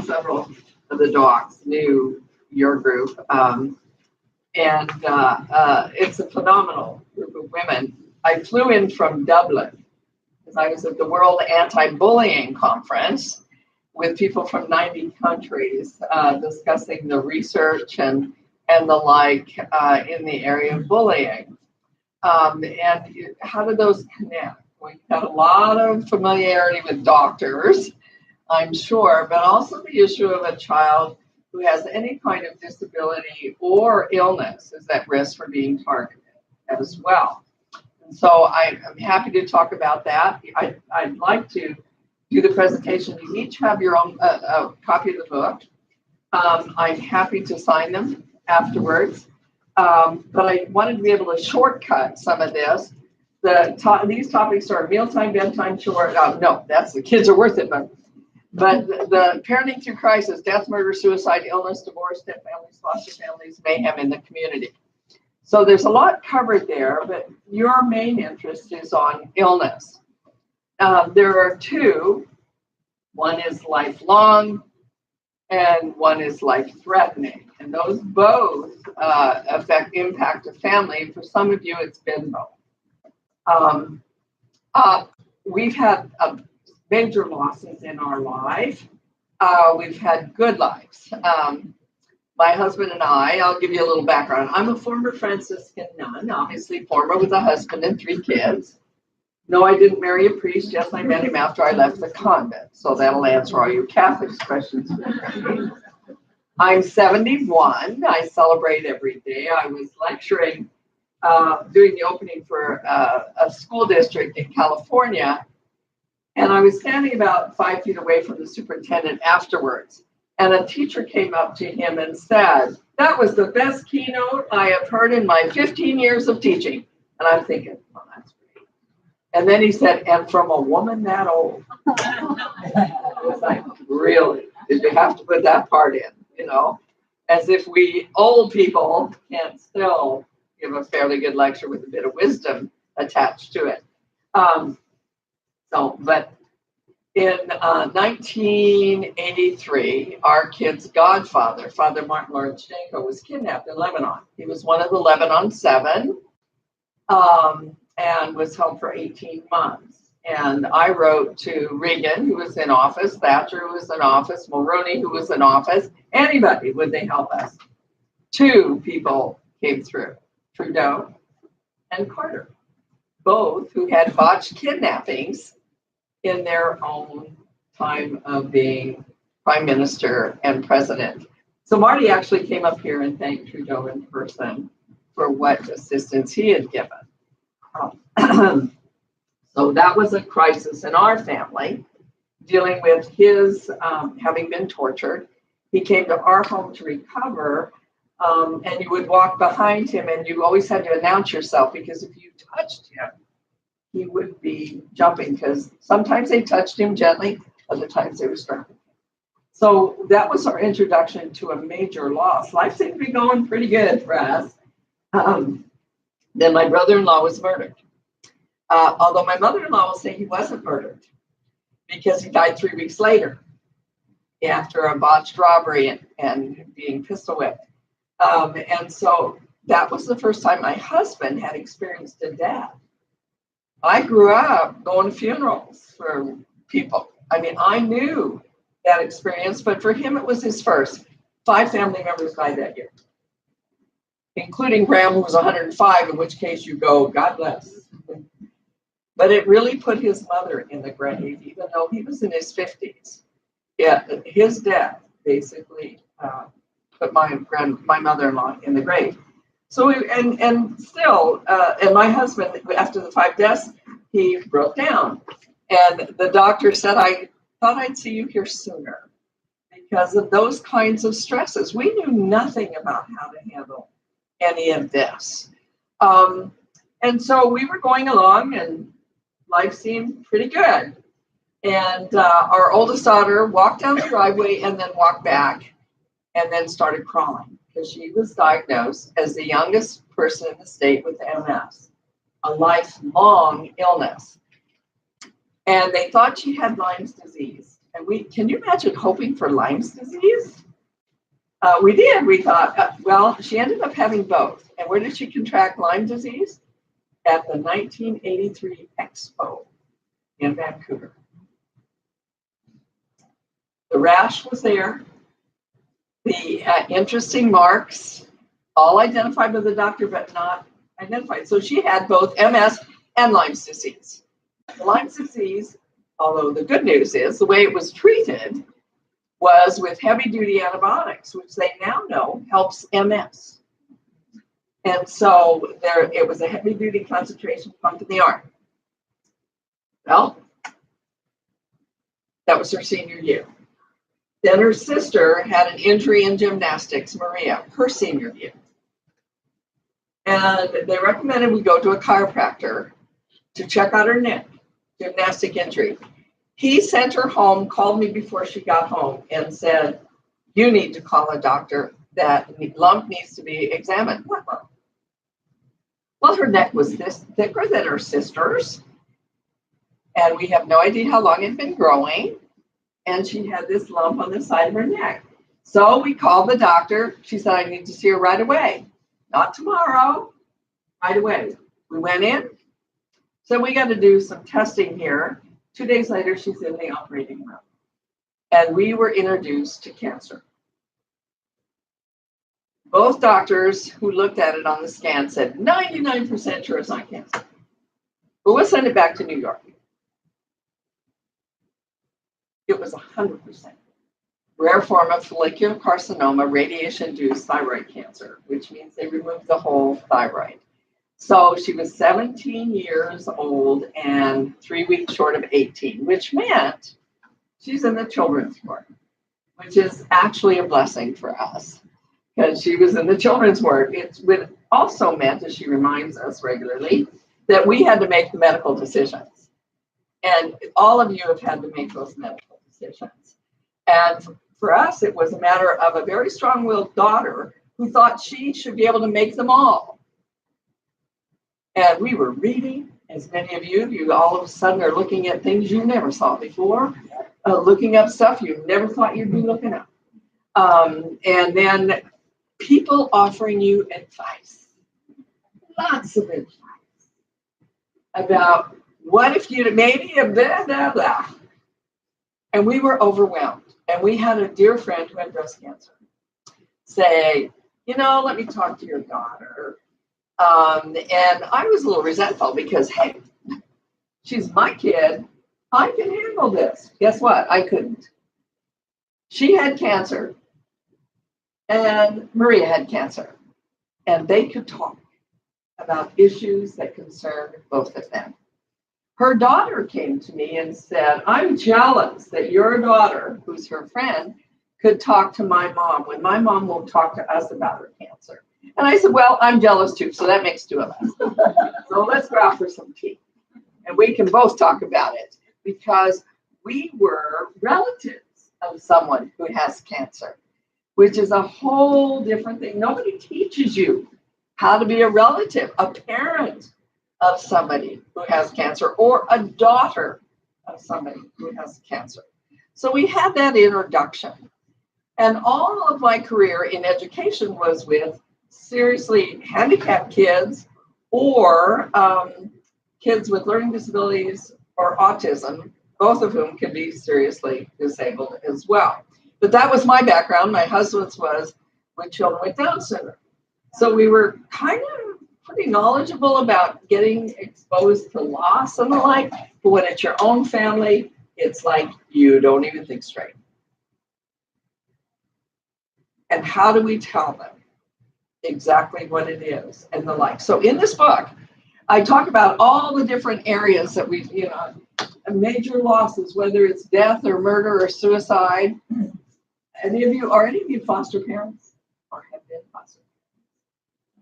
Several of the docs knew your group. It's a phenomenal group of women. I flew in from Dublin because I was at the World Anti-Bullying Conference with people from 90 countries discussing the research and the like in the area of bullying. And how do those connect? We've had a lot of familiarity with doctors, I'm sure, but also the issue of a child who has any kind of disability or illness is at risk for being targeted as well. And so I'm happy to talk about that. I'd like to do the presentation. You each have your own copy of the book. I'm happy to sign them afterwards. But I wanted to be able to shortcut some of this. These topics are mealtime, bedtime, chore. No, that's the kids are worth it, but the parenting through crisis, death, murder, suicide, illness, divorce, step families, foster families, mayhem in the community. So there's a lot covered there, but your main interest is on illness. There are two. One is lifelong, and one is life-threatening. And those both impact a family. For some of you, it's been both. We've had major losses in our life. We've had good lives. My husband and I'll give you a little background. I'm a former Franciscan nun, obviously former with a husband and 3 kids. No, I didn't marry a priest. Yes, I met him after I left the convent. So that'll answer all your Catholic questions. I'm 71. I celebrate every day. I was lecturing, doing the opening for a school district in California. And I was standing about 5 feet away from the superintendent afterwards. And a teacher came up to him and said, "That was the best keynote I have heard in my 15 years of teaching." And I'm thinking, well, that's great. And then he said, "And from a woman that old." I was like, really? Did you have to put that part in? As if we old people can't still give a fairly good lecture with a bit of wisdom attached to it. But in 1983, our kid's godfather, Father Martin Lorchenko, was kidnapped in Lebanon. He was one of the Lebanon 7 and was held for 18 months. And I wrote to Reagan, who was in office, Thatcher, who was in office, Mulroney, who was in office. Anybody, would they help us? 2 people came through, Trudeau and Carter, both who had botched kidnappings in their own time of being prime minister and president. So Marty actually came up here and thanked Trudeau in person for what assistance he had given. So that was a crisis in our family, dealing with his having been tortured. He came to our home to recover, and you would walk behind him, and you always had to announce yourself, because if you touched him, he would be jumping, because sometimes they touched him gently, other times they were striking. So that was our introduction to a major loss. Life seemed to be going pretty good for us. Then my brother-in-law was murdered. Although my mother-in-law will say he wasn't murdered, because he died 3 weeks later after a botched robbery and being pistol whipped. And so that was the first time my husband had experienced a death. I grew up going to funerals for people. I mean, I knew that experience, but for him, it was his first. 5 family members died that year, including Graham, who was 105, in which case you go, God bless. But it really put his mother in the grave, even though he was in his 50s. Yeah, his death basically put my mother-in-law in the grave. So and my husband, after the 5 deaths, he broke down, and the doctor said, "I thought I'd see you here sooner," because of those kinds of stresses. We knew nothing about how to handle any of this, and so we were going along, and life seemed pretty good. And our oldest daughter walked down the driveway and then walked back, and then started crawling, because she was diagnosed as the youngest person in the state with MS, a lifelong illness. And they thought she had Lyme's disease. And can you imagine hoping for Lyme's disease? We did. We thought, well, she ended up having both. And where did she contract Lyme disease? At the 1983 Expo in Vancouver. The rash was there. The interesting marks, all identified by the doctor, but not identified. So she had both MS and Lyme's disease. Lyme's disease, although the good news is the way it was treated was with heavy-duty antibiotics, which they now know helps MS. And so it was a heavy-duty concentration pump in the arm. Well, that was her senior year. Then her sister had an injury in gymnastics, Maria, her senior year. And they recommended we go to a chiropractor to check out her neck, gymnastic injury. He sent her home, called me before she got home and said, you need to call a doctor. That lump needs to be examined. What lump? Well, her neck was this thicker than her sister's. And we have no idea how long it had been growing. And she had this lump on the side of her neck. So we called the doctor. She said, I need to see her right away. Not tomorrow, right away. We went in. So we got to do some testing here. 2 days later, she's in the operating room. And we were introduced to cancer. Both doctors who looked at it on the scan said 99% sure it's not cancer. But we'll send it back to New York. It was 100%. Rare form of follicular carcinoma, radiation-induced thyroid cancer, which means they removed the whole thyroid. So she was 17 years old and 3 weeks short of 18, which meant she's in the children's ward, which is actually a blessing for us because she was in the children's ward. It also meant, as she reminds us regularly, that we had to make the medical decisions. And all of you have had to make those medical decisions. And for us, it was a matter of a very strong-willed daughter who thought she should be able to make them all. And we were reading, as many of you all of a sudden are looking at things you never saw before, looking up stuff you never thought you'd be looking up. And then people offering you advice, lots of advice about what if you maybe a blah, blah, blah. And we were overwhelmed. And we had a dear friend who had breast cancer say, let me talk to your daughter. And I was a little resentful because, hey, she's my kid. I can handle this. Guess what? I couldn't. She had cancer. And Maria had cancer. And they could talk about issues that concerned both of them. Her daughter came to me and said, I'm jealous that your daughter, who's her friend, could talk to my mom when my mom won't talk to us about her cancer. And I said, well, I'm jealous too, so that makes two of us. So let's go out for some tea. And we can both talk about it because we were relatives of someone who has cancer, which is a whole different thing. Nobody teaches you how to be a relative, a parent of somebody who has cancer, or a daughter of somebody who has cancer. So we had that introduction. And all of my career in education was with seriously handicapped kids or kids with learning disabilities or autism, both of whom can be seriously disabled as well. But that was my background. My husband's was with children with Down syndrome. So we were kind of pretty knowledgeable about getting exposed to loss and the like, but when it's your own family, it's like you don't even think straight. And how do we tell them exactly what it is and the like? So in this book, I talk about all the different areas that we've, major losses, whether it's death or murder or suicide. Any of you foster parents or have been foster parents?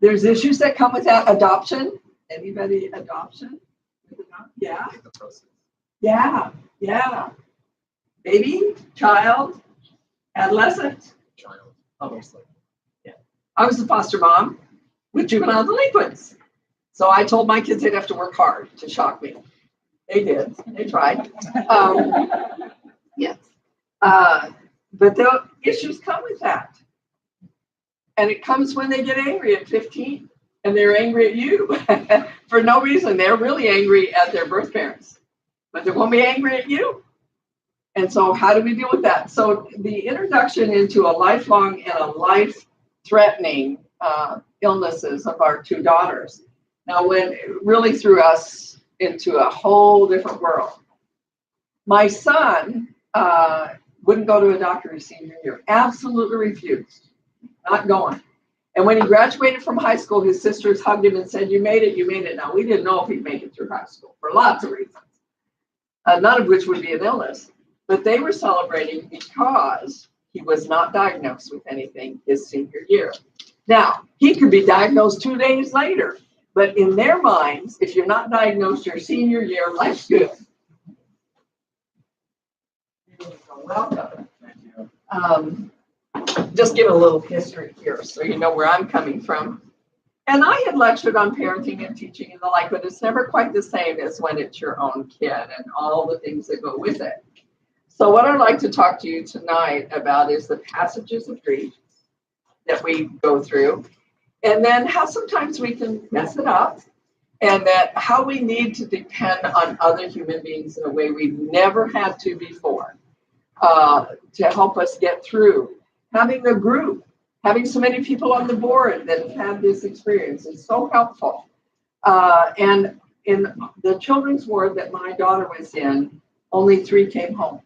There's issues that come with that adoption. Anybody adoption? Yeah. Yeah. Baby, child, adolescent. Child. Obviously. Yeah. I was a foster mom with juvenile delinquents. So I told my kids they'd have to work hard to shock me. They did. They tried. Yes. But the issues come with that. And it comes when they get angry at 15 and they're angry at you for no reason. They're really angry at their birth parents, but they won't be angry at you. And so how do we deal with that? So the introduction into a lifelong and a life-threatening illnesses of our two daughters now when it really threw us into a whole different world. My son wouldn't go to a doctor his senior year, absolutely refused, not going. And when he graduated from high school, his sisters hugged him and said, you made it, you made it. Now, we didn't know if he'd make it through high school for lots of reasons, none of which would be an illness. But they were celebrating because he was not diagnosed with anything his senior year. Now, he could be diagnosed 2 days later, but in their minds, if you're not diagnosed your senior year, life's good. You're welcome. Just give a little history here so you know where I'm coming from. And I had lectured on parenting and teaching and the like, but it's never quite the same as when it's your own kid and all the things that go with it. So what I'd like to talk to you tonight about is the passages of grief that we go through, and then how sometimes we can mess it up, and that how we need to depend on other human beings in a way we've never had to before to help us get through. Having a group, having so many people on the board that have had this experience is so helpful. And in the children's ward that my daughter was in, only 3 came home.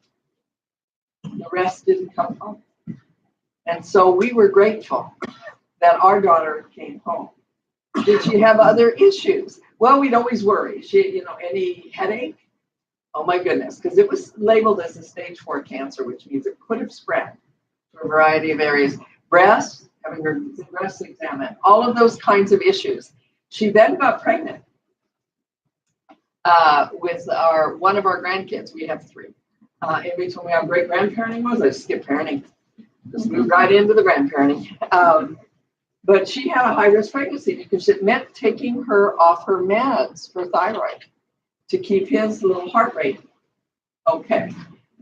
The rest didn't come home. And so we were grateful that our daughter came home. Did she have other issues? Well, we'd always worry. Any headache? Oh my goodness, because it was labeled as a stage 4 cancer, which means it could have spread to a variety of areas. Breast, having her breast examined, all of those kinds of issues. She then got pregnant with one of our grandkids. We have 3. Every time we have great grandparenting was, I skipped parenting. Just moved right into the grandparenting. But she had a high-risk pregnancy because it meant taking her off her meds for thyroid to keep his little heart rate okay.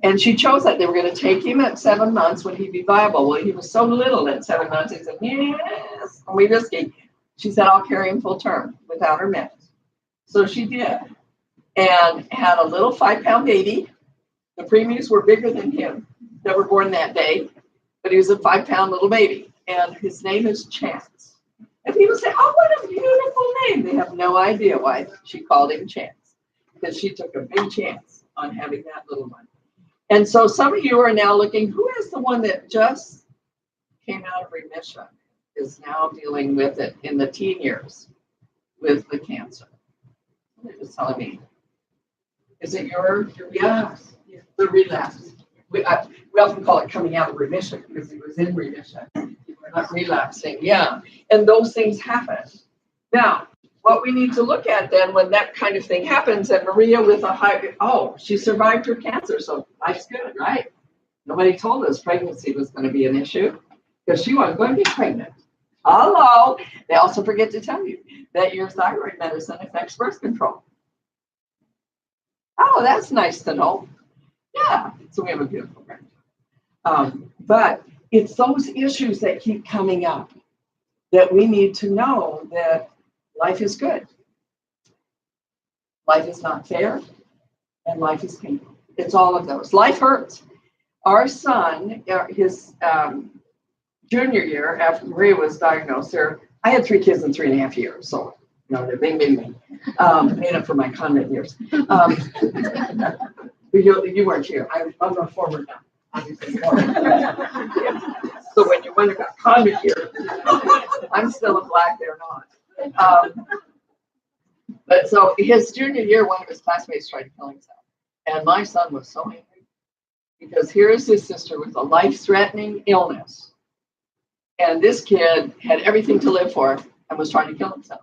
And she chose that. They were going to take him at 7 months when he'd be viable. Well, he was so little at 7 months. He said, yes, and we risky. She said, I'll carry him full term without her meds. So she did, and had a little 5-pound baby. The preemies were bigger than him that were born that day, but he was a 5-pound little baby, and his name is Chance. And people say, oh, what a beautiful name. They have no idea why she called him Chance, because she took a big chance on having that little one. And so some of you are now looking, who is the one that just came out of remission, is now dealing with it in the teen years with the cancer? They're just telling me. Is it your yes? The relapse. We often call it coming out of remission because he was in remission. We're not relapsing. Yeah. And those things happen. Now, what we need to look at then when that kind of thing happens, and Maria with she survived her cancer, so life's good, right? Nobody told us pregnancy was going to be an issue because she wasn't going to be pregnant. Hello. They also forget to tell you that your thyroid medicine affects birth control. Oh, that's nice to know. Yeah, so we have a beautiful grandchild. But it's those issues that keep coming up that we need to know that life is good. Life is not fair, and life is painful. It's all of those. Life hurts. Our son, his junior year, after Maria was diagnosed, I had 3 kids in 3.5 years, so they're bing, bing, bing. Made up for my convent years. You weren't here. I'm a former now. Obviously, so when you went about convent years, I'm still in black, they're not. But so his junior year, one of his classmates tried to kill himself. And my son was so angry because here is his sister with a life-threatening illness. And this kid had everything to live for and was trying to kill himself.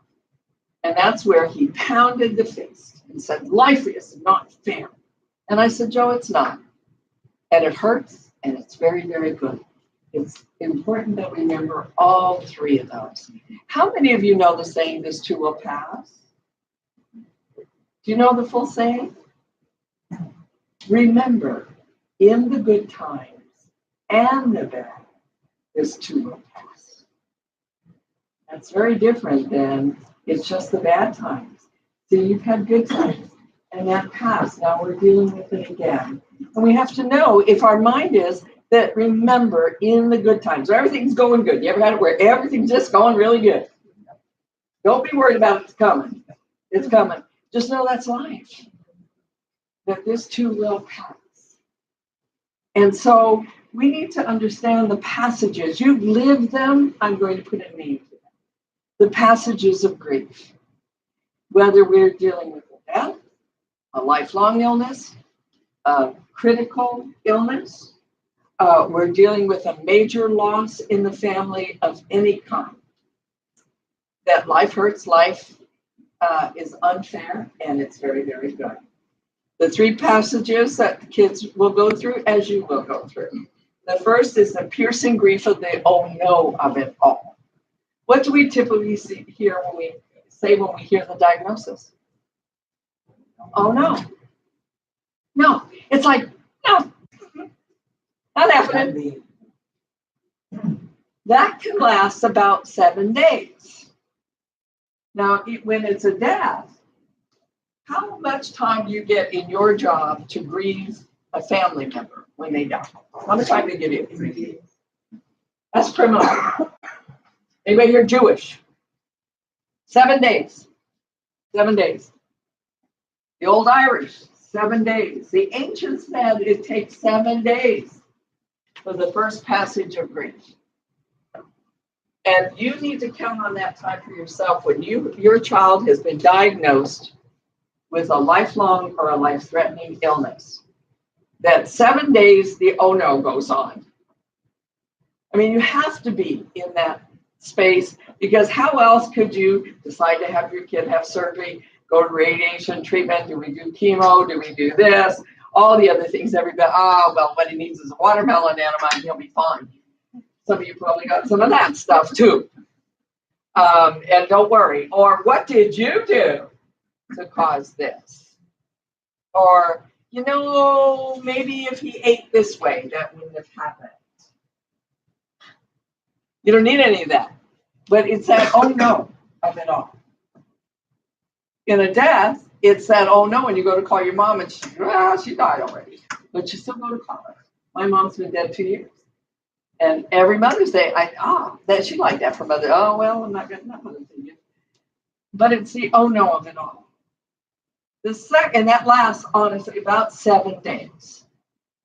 And that's where he pounded the fist and said, life is not fair. And I said, Joe, it's not. And it hurts, and it's very, very good. It's important that we remember all 3 of those. How many of you know the saying, this too will pass? Do you know the full saying? Remember, in the good times and the bad, this too will pass. That's very different than it's just the bad times. So you've had good times and that passed. Now we're dealing with it again. And we have to know if our mind is that, remember, in the good times, everything's going good. You ever had it where everything's just going really good? Don't be worried about it's coming. It's coming. Just know that's life. That this too will pass. And so we need to understand the passages. You've lived them. I'm going to put a name to them. The passages of grief. Whether we're dealing with a death, a lifelong illness, a critical illness, we're dealing with a major loss in the family of any kind. That life hurts, life is unfair, and it's very, very good. The three passages that the kids will go through, as you will go through. The first is the piercing grief of the oh no of it all. What do we typically hear when we hear the diagnosis? Oh no. No. It's like, no, not happening. That can last about 7 days. Now, when it's a death, how much time do you get in your job to grieve a family member when they die? How much time do you give you? 3 days. That's criminal. Anybody here Jewish? 7 days. 7 days. The old Irish, 7 days. The ancients said it takes 7 days for the first passage of grief. And you need to count on that time for yourself when your child has been diagnosed with a lifelong or a life-threatening illness. That 7 days, the oh no goes on. I mean, you have to be in that space, because how else could you decide to have your kid have surgery, go to radiation treatment? Do we do chemo? Do we do this? All the other things everybody, well, what he needs is a watermelon enema and he'll be fine. Some of you probably got some of that stuff too. And don't worry. Or what did you do to cause this? Or, maybe if he ate this way, that wouldn't have happened. You don't need any of that. But it's that oh no of it all. In a death, it's that oh no, and you go to call your mom and she died already. But you still go to call her. My mom's been dead 2 years. And every Mother's Day, that she liked that for Mother. Oh, well, I'm not getting that Mother's Day. But it's the oh no of it all. The second, that lasts honestly about 7 days.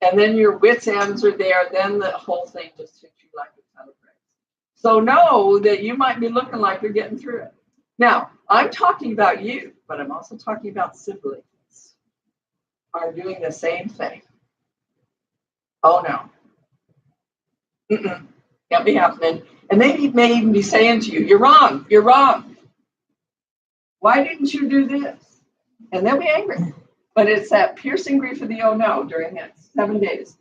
And then your wits' ends are there. Then the whole thing just hits you like a ton of bricks. So know that you might be looking like you're getting through it. Now, I'm talking about you, but I'm also talking about siblings are doing the same thing. Oh no. Can't be happening. And they may even be saying to you, you're wrong. You're wrong. Why didn't you do this? And they'll be angry. But it's that piercing grief of the oh no during that 7 days.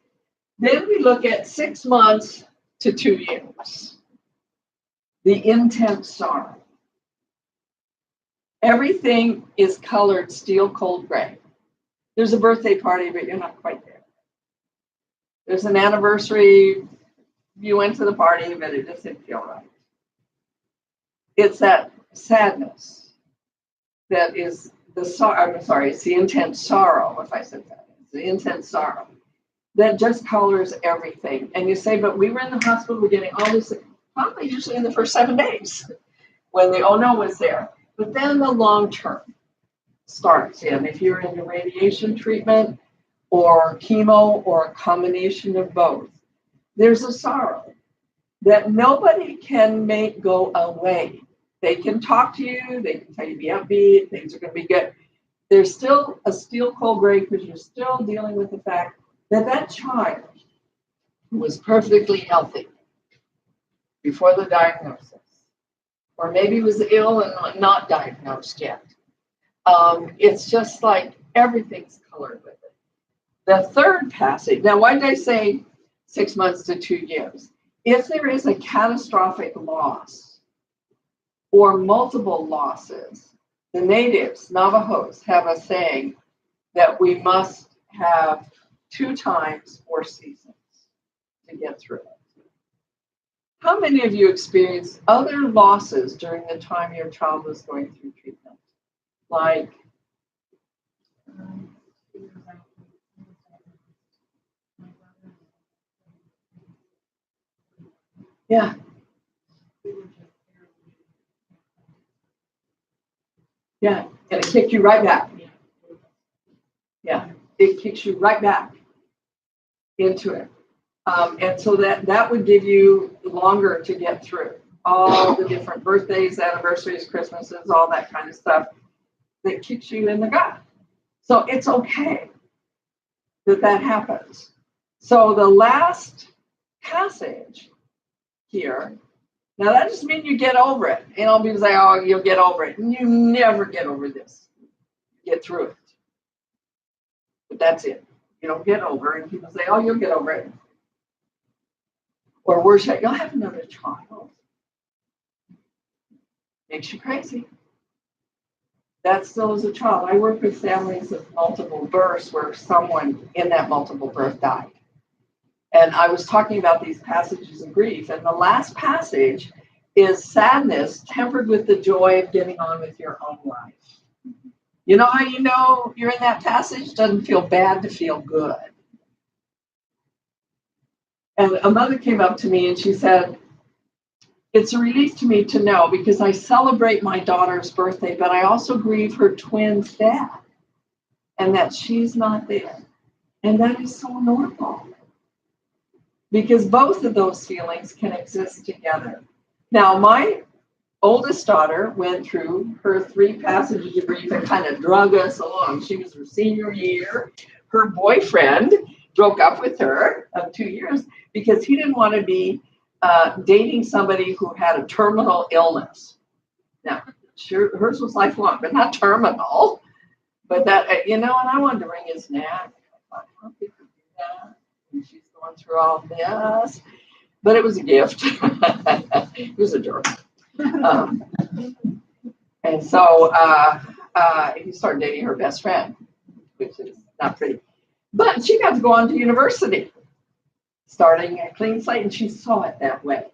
Then we look at 6 months to 2 years. The intense sorrow. Everything is colored steel cold gray. There's a birthday party, but you're not quite there. There's an anniversary. You went to the party, but it just didn't feel right. It's that sadness that is it's the intense sorrow, if I said that. It's the intense sorrow that just colors everything. And you say, but we were in the hospital, we're getting all this, probably usually in the first 7 days when the oh no was there. But then the long term starts in. If you're in the radiation treatment or chemo or a combination of both, there's a sorrow that nobody can make go away. They can talk to you, they can tell you be upbeat, things are going to be good. There's still a steel cold gray because you're still dealing with the fact that that child was perfectly healthy before the diagnosis, or maybe was ill and not diagnosed yet. It's just like everything's colored with it. The third passage, now why did I say 6 months to 2 years? If there is a catastrophic loss or multiple losses, the natives, Navajos, have a saying that we must have 2 times 4 seasons to get through it. How many of you experienced other losses during the time your child was going through treatment? Like, yeah. Yeah, and it kicked you right back. Yeah, it kicks you right back into it. And so that would give you longer to get through all the different birthdays, anniversaries, Christmases, all that kind of stuff that kicks you in the gut. So it's okay that happens. So the last passage here, now that doesn't mean you get over it. You know, people say, oh, you'll get over it. And you never get over this. Get through it. But that's it. You don't get over it. And people say, oh, you'll get over it. Or worse yet, you'll have another child. Makes you crazy. That still is a child. I work with families of multiple births where someone in that multiple birth died. And I was talking about these passages of grief. And the last passage is sadness tempered with the joy of getting on with your own life. You know how you know you're in that passage? Doesn't feel bad to feel good. And a mother came up to me and she said, it's a relief to me to know because I celebrate my daughter's birthday, but I also grieve her twin's dad and that she's not there. And that is so normal because both of those feelings can exist together. Now, my oldest daughter went through her 3 passages of grief and kind of drug us along. She was her senior year. Her boyfriend broke up with her of 2 years because he didn't want to be dating somebody who had a terminal illness. Now, sure, hers was lifelong, but not terminal. But that, you know, and I wanted to wring his neck. I thought, how could you do that? And she's going through all this. But it was a gift. It was a jerk. And so he started dating her best friend, which is not pretty. But she got to go on to university, starting a clean slate, and she saw it that way.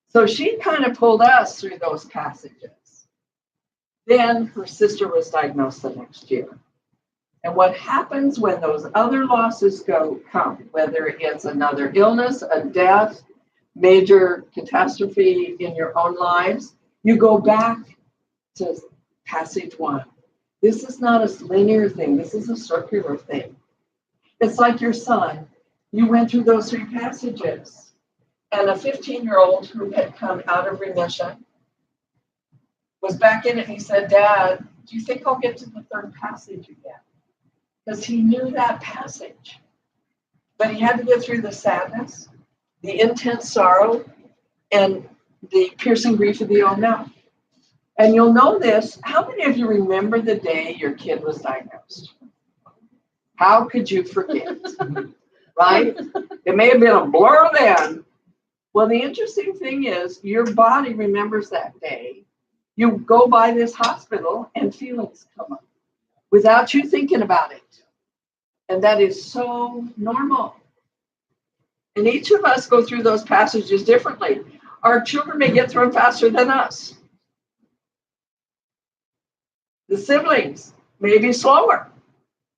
So she kind of pulled us through those passages. Then her sister was diagnosed the next year. And what happens when those other losses come, whether it's another illness, a death, major catastrophe in your own lives, you go back to passage 1. This is not a linear thing. This is a circular thing. It's like your son. You went through those 3 passages. And a 15-year-old who had come out of remission was back in it and he said, Dad, do you think I'll get to the 3rd passage again? Because he knew that passage. But he had to get through the sadness, the intense sorrow, and the piercing grief of the unknown. And you'll know this. How many of you remember the day your kid was diagnosed? How could you forget? Right? It may have been a blur then. Well, the interesting thing is your body remembers that day. You go by this hospital and feelings come up without you thinking about it. And that is so normal. And each of us go through those passages differently. Our children may get through them faster than us. The siblings may be slower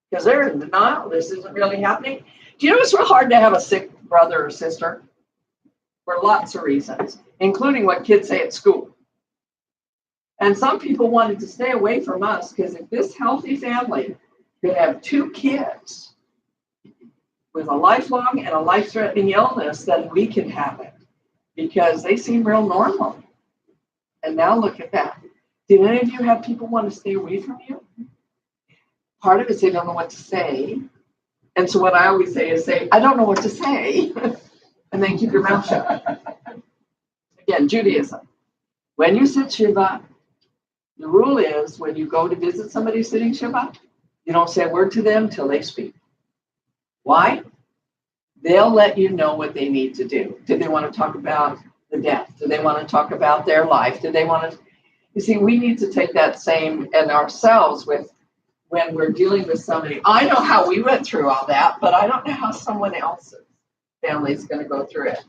because they're in denial. This isn't really happening. Do you know it's real hard to have a sick brother or sister? For lots of reasons, including what kids say at school. And some people wanted to stay away from us because if this healthy family could have 2 kids with a lifelong and a life-threatening illness, then we can have it because they seem real normal. And now look at that. Did any of you have people want to stay away from you? Part of it is they don't know what to say. And so what I always say is I don't know what to say. And then keep your mouth shut. Again, Judaism. When you sit Shiva, the rule is when you go to visit somebody sitting Shiva, you don't say a word to them till they speak. Why? They'll let you know what they need to do. Do they want to talk about the death? Do they want to talk about their life? Do they want to? You see, we need to take that same and ourselves with when we're dealing with somebody. I know how we went through all that, but I don't know how someone else's family is going to go through it.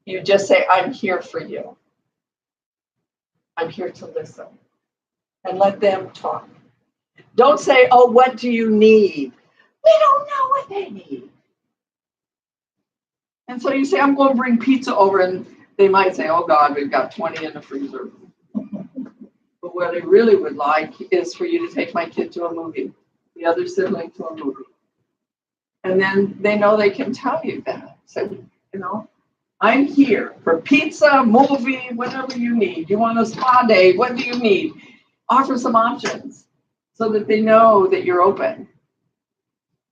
You just say, I'm here for you. I'm here to listen. And let them talk. Don't say, oh, what do you need? We don't know what they need. And so you say, I'm going to bring pizza over, and they might say, oh God, we've got 20 in the freezer. But what I really would like is for you to take my kid to a movie, the other sibling to a movie. And then they know they can tell you that. So, you know, I'm here for pizza, movie, whatever you need. You want a spa day, what do you need? Offer some options so that they know that you're open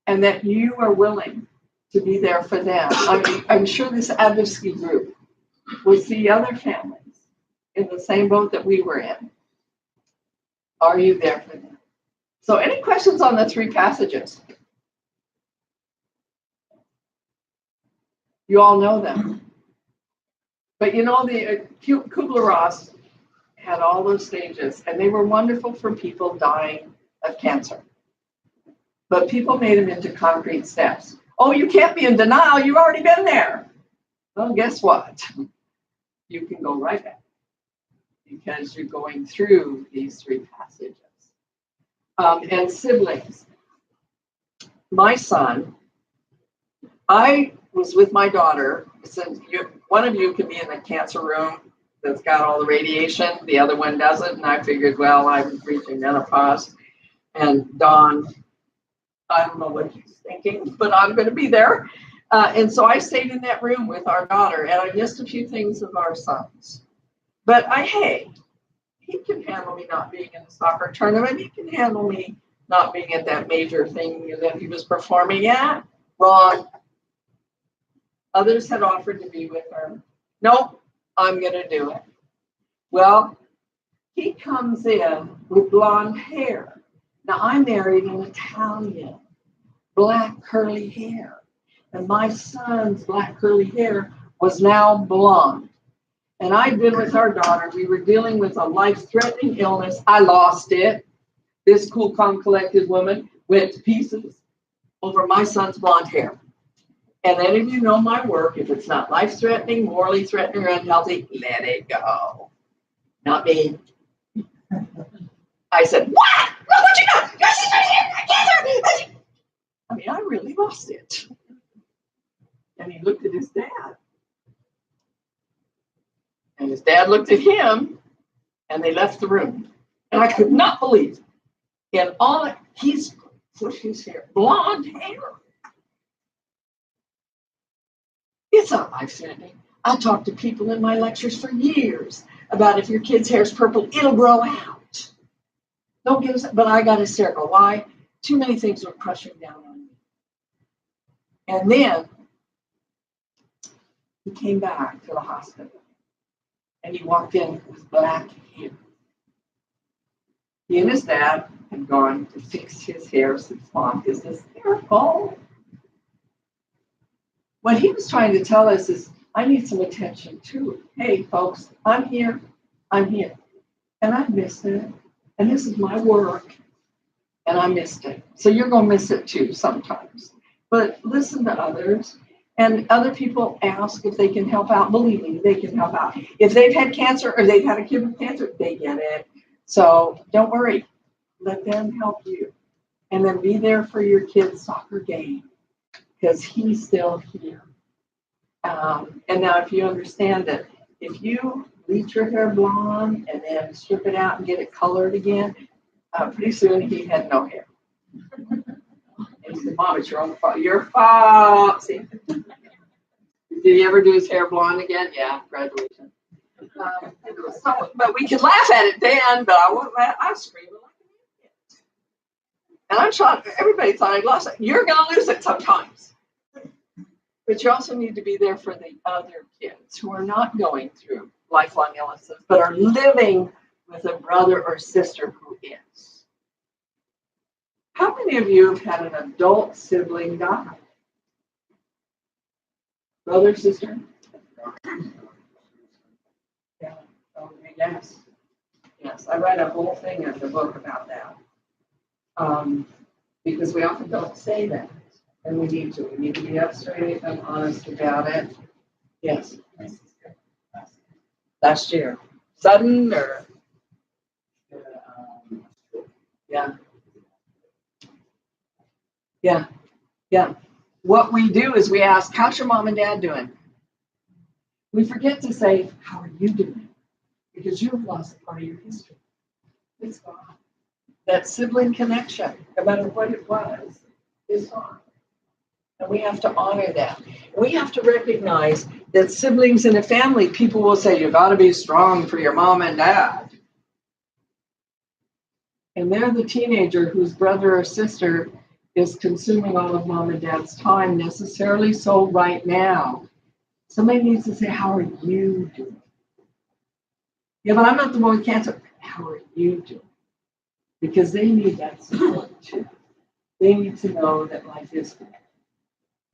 and that you are willing to be there for them. I'm sure this advocacy group will see other families in the same boat that we were in. Are you there for them? So any questions on the three passages? You all know them. But you know, the Kubler-Ross had all those stages, and they were wonderful for people dying of cancer. But people made them into concrete steps. Oh, you can't be in denial. You've already been there. Well, guess what? You can go right back because you're going through these three passages. And siblings. My son, I was with my daughter. Since one of you can be in the cancer room that's got all the radiation, the other one doesn't. And I figured, well, I'm reaching menopause. And Dawn, I don't know what he's thinking, but I'm going to be there. And so I stayed in that room with our daughter, and I missed a few things of our sons. But he can handle me not being in the soccer tournament. He can handle me not being at that major thing that he was performing at. Wrong. Others had offered to be with her. Nope, I'm going to do it. Well, he comes in with blonde hair. Now, I married an Italian, black curly hair. And my son's black curly hair was now blonde. And I'd been with our daughter. We were dealing with a life-threatening illness. I lost it. This cool, calm, collected woman went to pieces over my son's blonde hair. And any of you know my work. If it's not life-threatening, morally threatening, or unhealthy, let it go. Not me. I said, what? Look what you got. Your sister's here. Cancer. I mean, I really lost it. And he looked at his dad. And his dad looked at him, and they left the room. And I could not believe it. And all that, he's pushed his hair, blonde hair. It's not life-threatening. I talk to people in my lectures for years about if your kid's hair is purple, it'll grow out. Don't give us, but I got hysterical. Why? Too many things were crushing down on me. And then he came back to the hospital. And he walked in with black hair. He and his dad had gone to fix his hair since Mom is hysterical. What he was trying to tell us is, I need some attention too. Hey, folks, I'm here. I'm here. And I missed it. And this is my work. And I missed it. So you're going to miss it too sometimes. But listen to others. And other people ask if they can help out. Believe me, they can help out. If they've had cancer or they've had a kid with cancer, they get it. So don't worry. Let them help you. And then be there for your kid's soccer game because he's still here. And now if you understand that if you bleach your hair blonde and then strip it out and get it colored again, pretty soon he had no hair. And he said, Mom, it's your own fault. Your fault. See? Did he ever do his hair blonde again? Yeah, graduation. But we could laugh at it then, but I wouldn't laugh. I was screaming like an idiot. And I'm shocked. Everybody thought I lost it. You're going to lose it sometimes. But you also need to be there for the other kids who are not going through lifelong illnesses, but are living with a brother or sister who is. How many of you have had an adult sibling die? Brother, sister? Yeah. Oh, yes. Yes. I read a whole thing in the book about that. Because we often don't say that, and we need to. We need to be up straight and honest about it. Yes. Last year. Sudden or? Yeah. Yeah. Yeah. What we do is we ask, how's your mom and dad doing? We forget to say, how are you doing? Because you've lost part of your history. It's gone. That sibling connection, no matter what it was, is gone. And we have to honor that. We have to recognize that siblings in a family, people will say, you got to be strong for your mom and dad. And they're the teenager whose brother or sister is consuming all of mom and dad's time, necessarily so right now. Somebody needs to say, how are you doing? Yeah, but I'm not the one with cancer. How are you doing? Because they need that support too. They need to know that life is fair.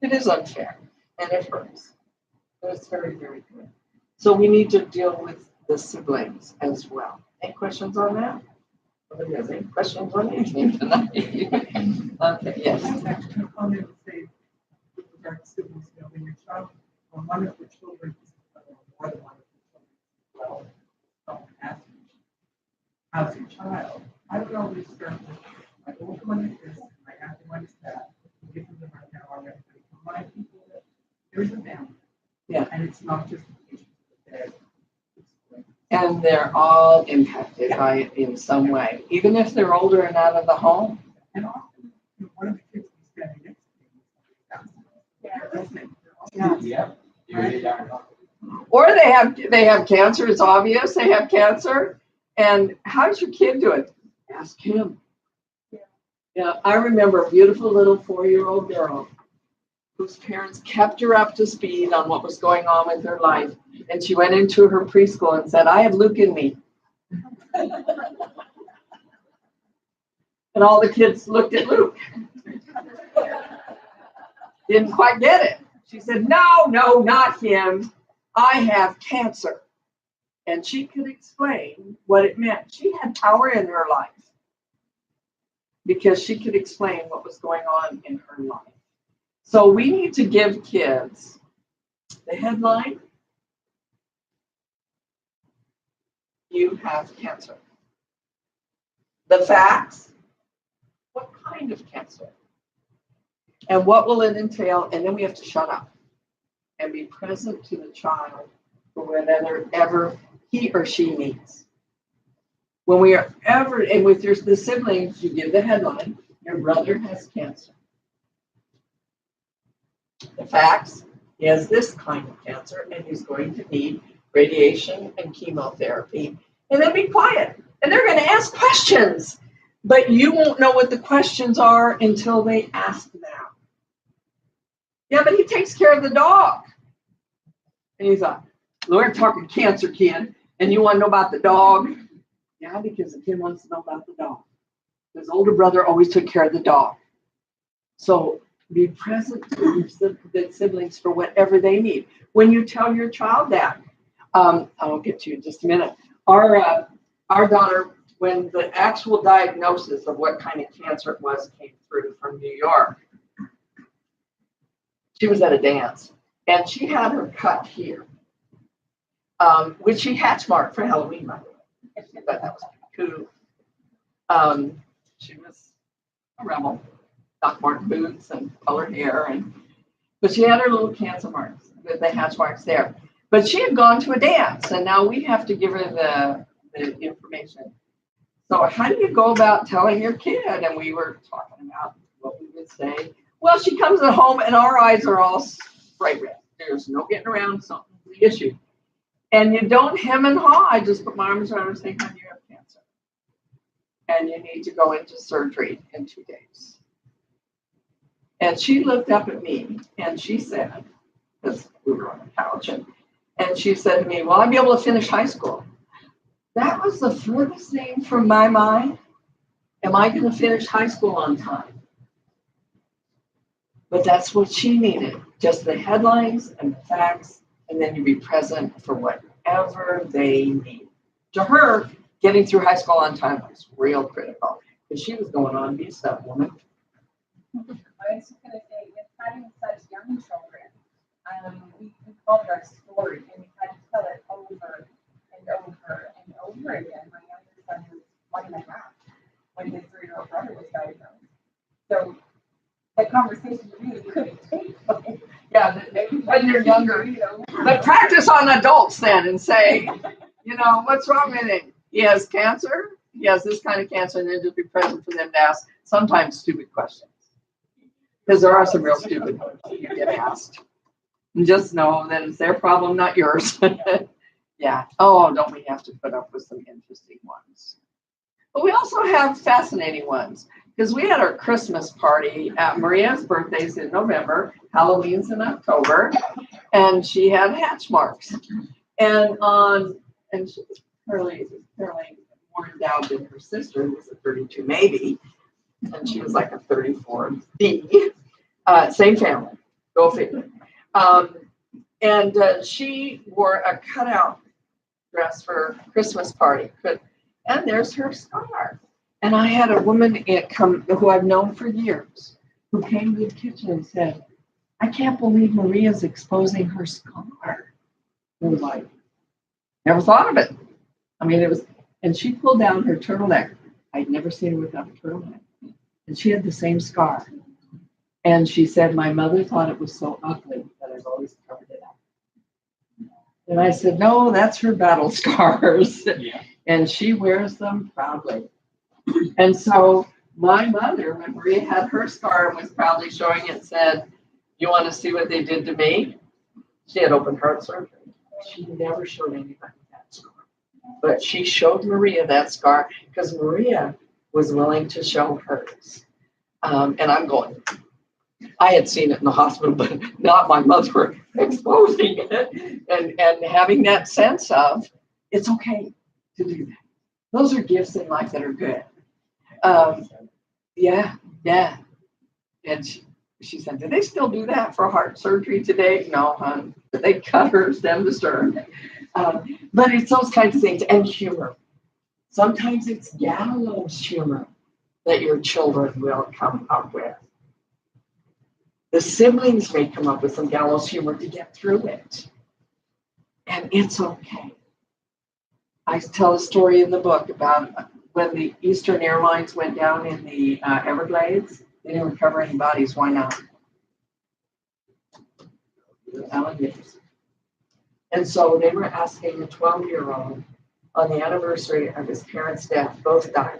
It is unfair, and it hurts. But it's very, very good. So we need to deal with the siblings as well. Any questions on that? Nobody has any questions on anything tonight? Okay, yes. I actually can comment and say, with regard to siblings, when your child, or one of the children, more than one of the children, well, ask how's your child? I would always start with my older one is this, my younger one is that. Give them the right now already. Remind people that there's a family. Yeah. And it's not just the patient, but And they're all impacted by it in some way, even if they're older and out of the home. and often, one of the kids is standing next to me. Yeah. Yeah. Or they have cancer. It's obvious they have cancer. And how's your kid doing? Ask him. Yeah, I remember a beautiful little 4-year-old girl whose parents kept her up to speed on what was going on with her life. And she went into her preschool and said, I have Luke in me. And all the kids looked at Luke. Didn't quite get it. She said, no, not him. I have cancer. And she could explain what it meant. She had power in her life because she could explain what was going on in her life. So we need to give kids the headline, you have cancer. The facts, what kind of cancer? And what will it entail? And then we have to shut up and be present to the child for whatever he or she needs. When we are ever, and with the siblings, you give the headline, your brother has cancer. The facts, he has this kind of cancer and he's going to need radiation and chemotherapy. And then be quiet. And they're going to ask questions, but you won't know what the questions are until they ask them. Yeah, but he takes care of the dog. And you thought, we're talking cancer, kid, and you want to know about the dog? Yeah, because the kid wants to know about the dog. His older brother always took care of the dog. So be present to your siblings for whatever they need. When you tell your child that, I'll get to you in just a minute. Our daughter, when the actual diagnosis of what kind of cancer it was came through from New York, she was at a dance and she had her cut here, which she hatch marked for Halloween, by the way. I thought that was cool. She was a rebel, Doc Martin boots and colored hair, but she had her little cancer marks, the hatch marks there. But she had gone to a dance, and now we have to give her the information. So how do you go about telling your kid? And we were talking about what we would say. Well, she comes at home, and our eyes are all bright red. There's no getting around something's the issue. And you don't hem and haw. I just put my arms around her and say, honey, you have cancer. And you need to go into surgery in 2 days. And she looked up at me, and she said, because we were on the couch, and she said to me, will I be able to finish high school? That was the furthest thing from my mind. Am I going to finish high school on time? But that's what she needed, just the headlines and the facts, and then you be present for whatever they need. To her, getting through high school on time was real critical. Because she was going on to be a step woman. I was just going to say, with having such young children, we called it our story, and we had to tell it over and over and over again. My younger son was 1.5 when his 3-year-old brother was diagnosed. So the conversation really couldn't take place. Yeah, when you're younger. But practice on adults then and say, what's wrong with him? He has cancer. He has this kind of cancer, and then just be present for them to ask sometimes stupid questions. Because there are some real stupid ones you get asked. And just know that it's their problem, not yours. Yeah. Oh, don't we have to put up with some interesting ones? But we also have fascinating ones. Because we had our Christmas party at Maria's birthday's in November, Halloween's in October, and she had hatch marks. And she was fairly more endowed than her sister, who was a 32 maybe, and she was like a 34B. Same family, go figure. And she wore a cutout dress for Christmas party, and there's her scar. And I had a woman who I've known for years who came to the kitchen and said, I can't believe Maria's exposing her scar. And I was like, never thought of it. I mean, and she pulled down her turtleneck. I'd never seen her without a turtleneck. And she had the same scar. And she said, my mother thought it was so ugly that I've always covered it up. And I said, no, that's her battle scars. Yeah. And she wears them proudly. And so my mother, when Maria had her scar and was proudly showing it, said, you want to see what they did to me? She had open heart surgery. She never showed anybody that scar. But she showed Maria that scar because Maria was willing to show hers. And I'm going, I had seen it in the hospital, but not my mother exposing it and having that sense of it's okay to do that. Those are gifts in life that are good. Yeah. And she said, do they still do that for heart surgery today? No, hon. They cut her stem to stern. But it's those kinds of things. And humor. Sometimes it's gallows humor that your children will come up with. The siblings may come up with some gallows humor to get through it. And it's okay. I tell a story in the book about when the Eastern Airlines went down in the Everglades. They didn't recover any bodies. Why not? Alligators. And so they were asking a 12-year-old on the anniversary of his parents' death, both died.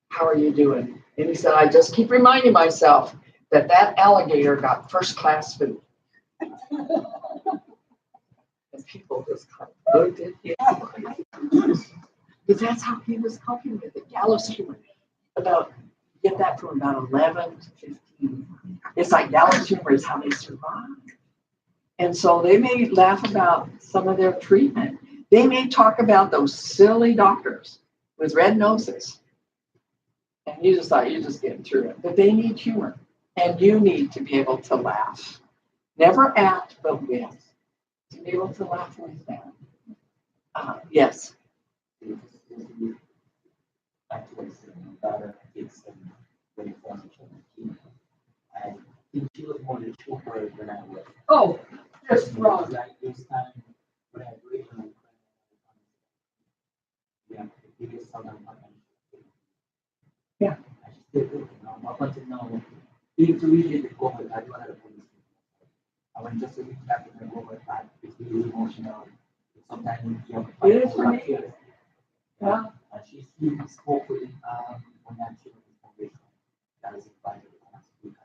How are you doing? And he said, I just keep reminding myself that alligator got first-class food. And people just kind of looked at him. Because that's how he was coping with it. Gallows humor. Get that from about 11 to 15. It's like gallows humor is how they survive. And so they may laugh about some of their treatment. They may talk about those silly doctors with red noses. And you just thought you're just getting through it. But they need humor. And you need to be able to laugh. Never at, but with. To be able to laugh with them. Yes. I think she was more the trooper than I was. Oh, just wrong. Like this time when I agree on the biggest song I'm yeah. I still do, up until now, even to really the goal, I don't have a police. I went just to reach back to the goal, but it's really emotional. Sometimes you have to fight. It is for me. Yeah. And she spoke with when I'm sure that is invited to speak.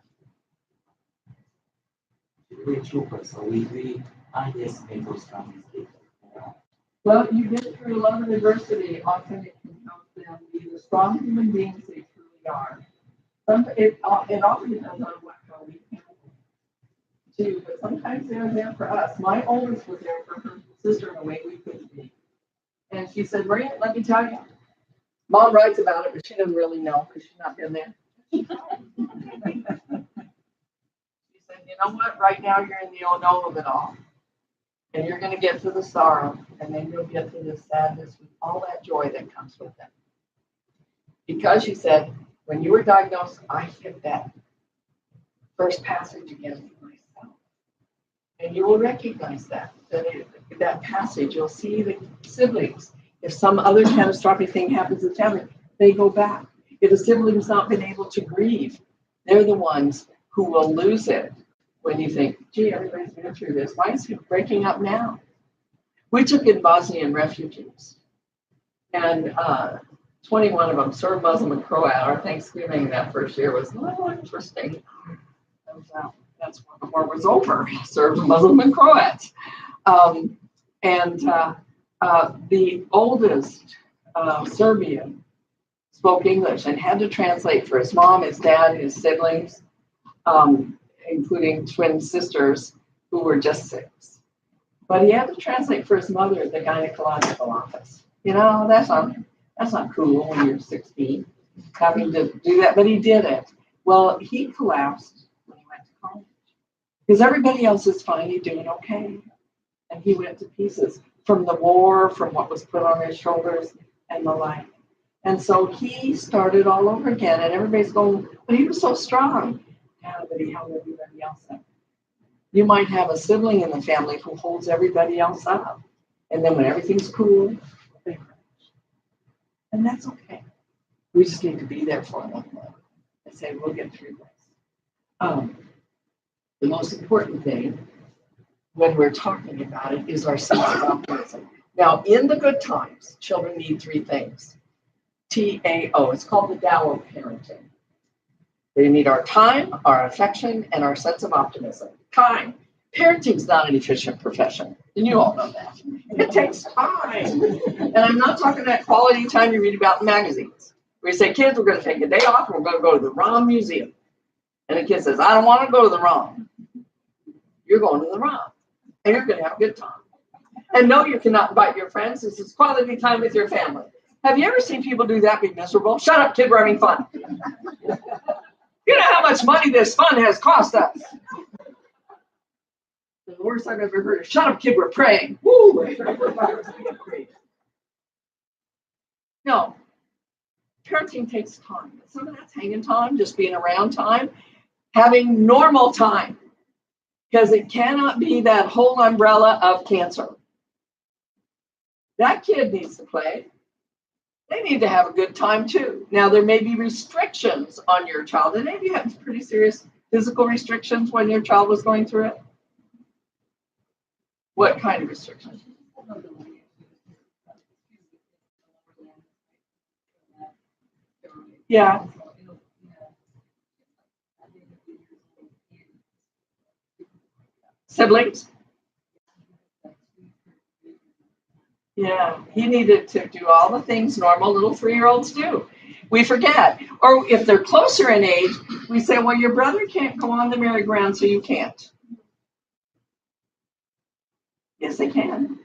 She's a great trooper, so we underestimate those kind of mistakes. Well, you get through a lot of adversity, often it can help them be the strong human beings they truly are. It often depends on how we handle them, too, but sometimes they're there for us. My oldest was there for her sister in a way we couldn't be. And she said, Maria, let me tell you, Mom writes about it, but she doesn't really know because she's not been there. She said, you know what? Right now you're in the oh-no of it all. And you're going to get to the sorrow, and then you'll get to the sadness with all that joy that comes with it. Because she said, when you were diagnosed, I hit that first passage again for myself. And you will recognize that passage. You'll see the siblings. If some other catastrophic thing happens in the family, they go back. If a sibling's not been able to grieve, they're the ones who will lose it when you think, gee, everybody's been through this. Why is it breaking up now? We took in Bosnian refugees, and 21 of them, Serb, Muslim, and Croat. Our Thanksgiving that first year was a little interesting. That's when the war was over, Serb, Muslim, and Croats. The oldest Serbian spoke English and had to translate for his mom, his dad, his siblings, including twin sisters who were just 6. But he had to translate for his mother at the gynecological office. You know, that's not cool when you're 16, having to do that, but he did it. Well, he collapsed when he went to college because everybody else is finally doing okay. And he went to pieces from the war, from what was put on his shoulders and the like. And so he started all over again, and everybody's going, but he was so strong. Yeah, but he held everybody else up. You might have a sibling in the family who holds everybody else up. And then when everything's cool, they crash. And that's okay. We just need to be there for them and say, we'll get through this. The most important thing when we're talking about it is our sense of optimism. Now, in the good times, children need 3 things. TAO, it's called the Tao of parenting. They need our time, our affection, and our sense of optimism. Time. Parenting's not an efficient profession, and you all know that. It takes time. And I'm not talking that quality time you read about in magazines. We say, kids, we're going to take a day off, and we're going to go to the ROM museum. And the kid says, I don't want to go to the ROM. You're going to the ROM, and you're going to have a good time. And no, you cannot invite your friends. This is quality time with your family. Have you ever seen people do that, be miserable? Shut up, kid, we're having fun. You know how much money this fun has cost us. The worst I've ever heard is, shut up, kid, we're praying. Woo! No. Parenting takes time. Some of that's hanging time, just being around time, having normal time. Because it cannot be that whole umbrella of cancer. That kid needs to play. They need to have a good time too. Now, there may be restrictions on your child, and maybe you had pretty serious physical restrictions when your child was going through it. What kind of restrictions? Yeah. Siblings? Yeah, he needed to do all the things normal little 3-year-olds do. We forget. Or if they're closer in age, we say, well, your brother can't go on the merry-go-round, so you can't. Yes, they can.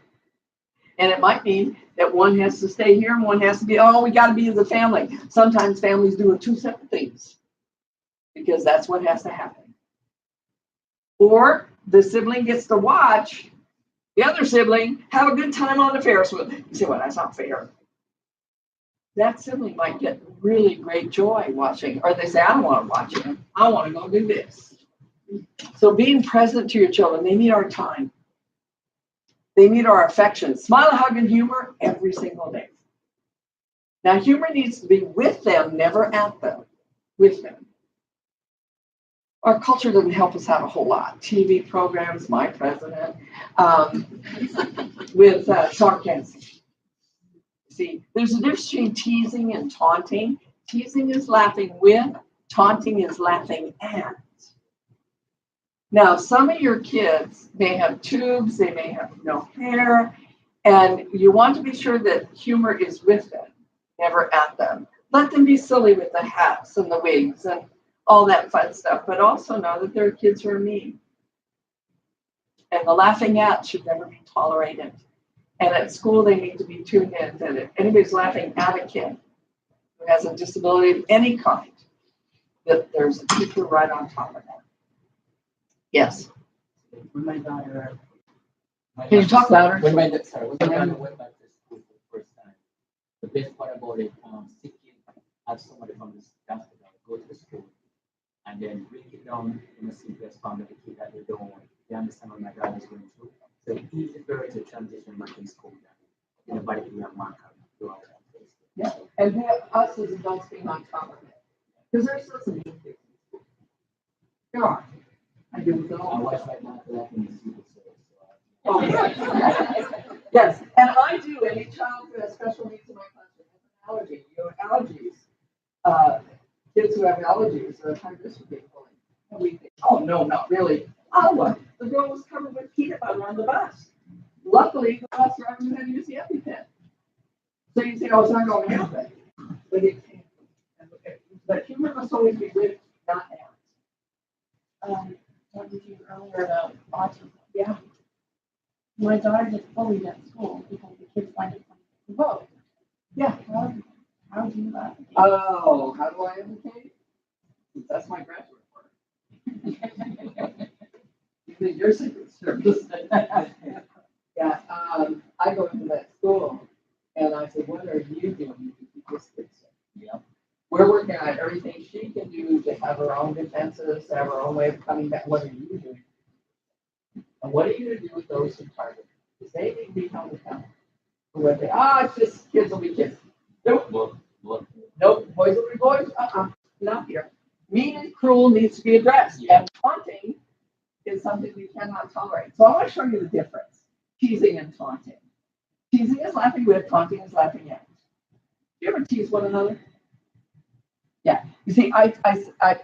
And it might be that one has to stay here and one has to be, oh, we got to be as a family. Sometimes families do 2 separate things because that's what has to happen. Or the sibling gets to watch the other sibling have a good time on the Ferris wheel. You say, well, that's not fair. That sibling might get really great joy watching, or they say, I don't want to watch it. I want to go do this. So being present to your children, they need our time. They need our affection. Smile, hug, and humor every single day. Now, humor needs to be with them, never at them. With them. Our culture doesn't help us out a whole lot. TV programs, My President, with sarcasm. See, there's a difference between teasing and taunting. Teasing is laughing with, taunting is laughing at. Now, some of your kids may have tubes, they may have no hair, and you want to be sure that humor is with them, never at them. Let them be silly with the hats and the wigs and all that fun stuff, but also know that there are kids who are mean. And the laughing at should never be tolerated. And at school, they need to be tuned in that if anybody's laughing at a kid who has a disability of any kind, that there's a teacher right on top of that. Yes. When my daughter, Can you talk louder? When my daughter went back to school for the first time, the best part about it, seeking overcome with the kid that they understand what my dad is going through. So it's easy for her to transition back in school than anybody can have mark out throughout that phase. Yeah, and we have us as adults being on top of it. Because there's still some mean things. There are. I do with it I all. watch right now for that in the super series. Oh, good. Yes, and I do. Any child who has special needs in my classroom has an allergy. You know, allergies. Kids who have allergies are high risk of being bullied. And we think, oh, no, not really. Oh, what? The girl was covered with peanut butter on the bus. Luckily, the bus driver knew how to use the EpiPen. So you say, oh, it's not going to happen. But it can. But humor must always be with, not out. What did you earlier about autism? Yeah. My daughter gets bullied at school because the kids find it funny to vote. Yeah. How do you that? Oh, how do I advocate? That's my graduate work. You think you're Secret Service? Yeah, I go to that school and I said, what are you doing to keep this kid safe? Yeah. We're working on everything she can do to have her own defenses, to have her own way of coming back. What are you doing? And what are you going to do with those who target? Because they need to be held accountable for what they, it's just kids will be kids. Nope, nope, boys will be boys. Not here. Mean and cruel needs to be addressed. Yeah. And taunting is something we cannot tolerate. So I want to show you the difference. Teasing and taunting. Teasing is laughing with, taunting is laughing at. Do you ever tease one another? Yeah. You see, I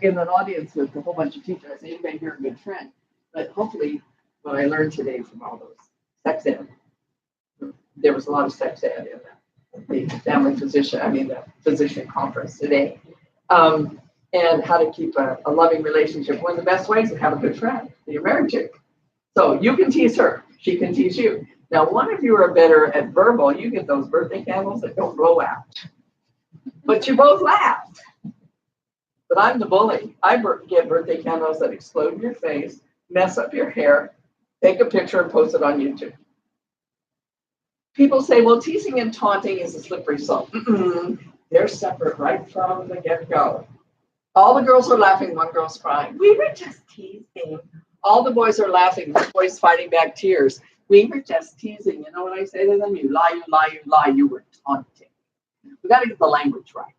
in an audience with a whole bunch of teachers, I say, anybody here a good friend? But hopefully, what I learned today from all those sex ed, there was a lot of sex ed in the family physician, the physician conference today. And how to keep a loving relationship. One of the best ways is to have a good friend, the married chick. So you can tease her, she can tease you. Now, one of you are better at verbal, you get those birthday candles that don't blow out. But you both laugh. But I'm the bully. I get birthday candles that explode in your face, mess up your hair, take a picture and post it on YouTube. People say, well, teasing and taunting is a slippery slope. They're separate right from the get-go. All the girls are laughing, one girl's crying. We were just teasing. All the boys are laughing, the boys fighting back tears. We were just teasing. You know what I say to them? You lie, you lie, you lie. You were taunting. We got to get the language right.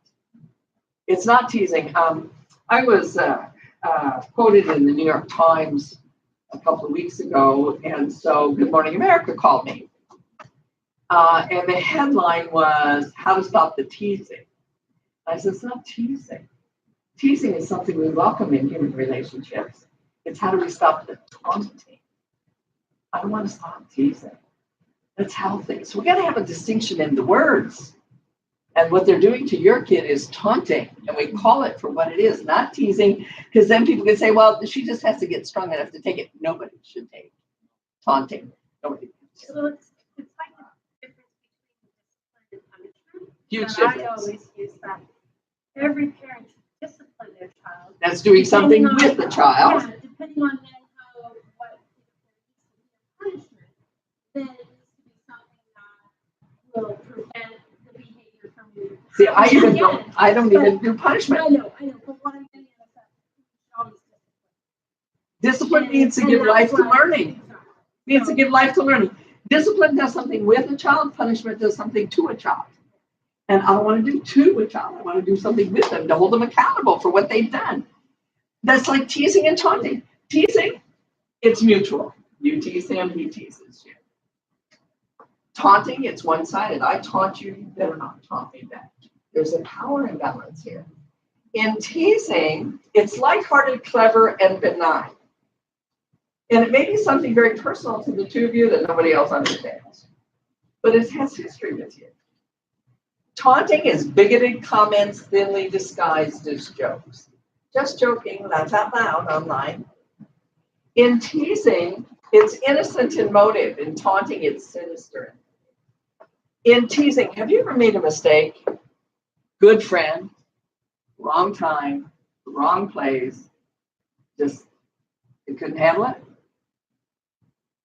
It's not teasing. I was quoted in the New York Times a couple of weeks ago, and so Good Morning America called me. And the headline was, how to stop the teasing. I said, it's not teasing. Teasing is something we welcome in human relationships. It's how do we stop the taunting? I don't want to stop teasing. That's healthy. So we got to have a distinction in the words. And what they're doing to your kid is taunting. And we call it for what it is, not teasing. Because then people can say, well, she just has to get strong enough to take it. Nobody should take taunting. Nobody. So it's like the difference between discipline and punishment. Huge And difference. I always use that. Every parent should discipline their child. That's doing something Depending with the child. Yeah, depending on then how, what punishment, then it needs to be something that will prevent the behavior from you. See, I don't even do punishment. I know, but what I'm getting at is that you should always Discipline needs to and give that's life to why- learning. Needs to give life to learning. Discipline does something with a child. Punishment does something to a child. And I don't want to do to a child. I want to do something with them to hold them accountable for what they've done. That's like teasing and taunting. Teasing, it's mutual. You tease him, he teases you. Taunting, it's one-sided. I taunt you, you better not taunt me back. There's a power imbalance here. In teasing, it's lighthearted, clever, and benign. And it may be something very personal to the two of you that nobody else understands. But it has history with you. Taunting is bigoted comments thinly disguised as jokes. Just joking, laugh out loud online. In teasing, it's innocent in motive. In taunting, it's sinister. In teasing, have you ever made a mistake? Good friend, wrong time, wrong place, just you couldn't handle it?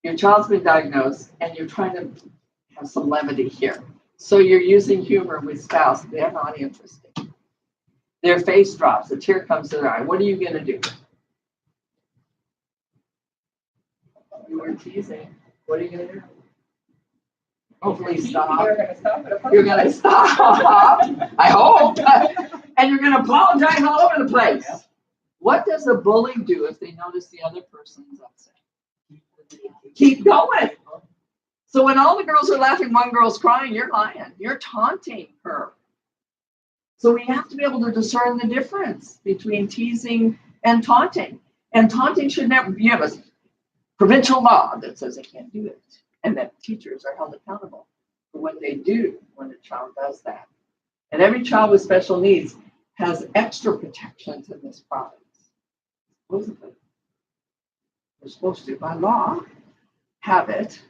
Your child's been diagnosed and you're trying to have some levity here. So you're using humor with spouse. They're not interested. Their face drops, a tear comes to their eye. What are you going to do? You were teasing. What are you gonna do? Hopefully You're stop. gonna stop at a You're gonna stop. I hope. And you're gonna apologize all over the place. What does a bully do if they notice the other person's upset? Keep going. So when all the girls are laughing, one girl's crying, you're lying. You're taunting her. So we have to be able to discern the difference between teasing and taunting. And taunting should never be a provincial law that says they can't do it. And that teachers are held accountable for what they do when a child does that. And every child with special needs has extra protections in this province. Supposedly. They're supposed to, by law, have it.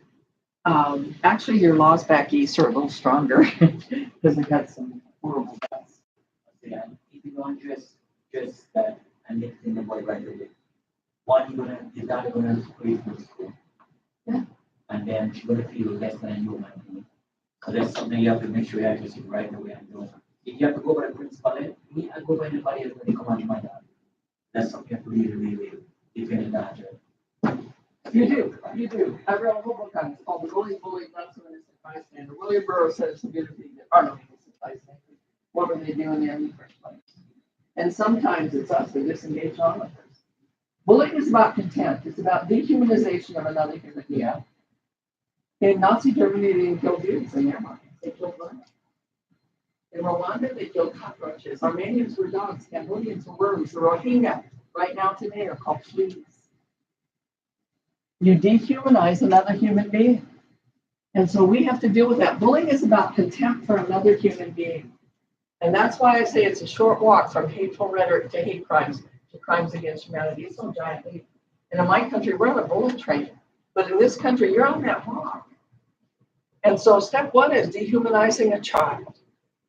Actually, your laws back east are a little stronger because they've had some horrible deaths. Yeah, if you don't just that and next in the boy right away. One, you're not gonna create for school. Yeah. And then she's gonna feel less than human. So that's something you have to make sure you address it right away and do. If you have to go by the principal, me, I go by the party when they come on my dad. That's something you have to really depend on that. You do. I read a whole book on it called The Bully, Not So Innocent Bystander. William Burroughs says some beautiful things that are no innocent bystanders. What were they doing there in the first place? And sometimes it's us that disengage onlookers. Bullying is about contempt. It's about dehumanization of another human being. In Nazi Germany, they didn't kill Jews in their minds. They killed women. In Rwanda, they killed cockroaches. Armenians were dogs. Cambodians were worms. The Rohingya, right now today, are called fleas. You dehumanize another human being. And so we have to deal with that. Bullying is about contempt for another human being. And that's why I say it's a short walk from hateful rhetoric to hate crimes to crimes against humanity. It's no giant leap. And in my country, we're on a bullet train. But in this country, you're on that walk. And so step one is dehumanizing a child.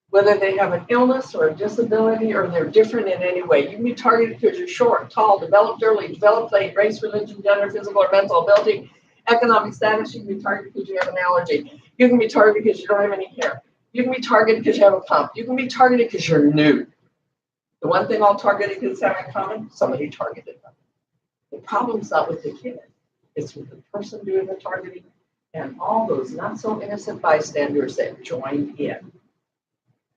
Whether they have an illness or a disability or they're different in any way. You can be targeted because you're short, tall, developed early, developed late, race, religion, gender, physical or mental ability, economic status. You can be targeted because you have an allergy. You can be targeted because you don't have any hair. You can be targeted because you have a pump. You can be targeted because you're nude. The one thing all targeted kids have in common, somebody targeted them. The problem's not with the kid. It's with the person doing the targeting and all those not so innocent bystanders that joined in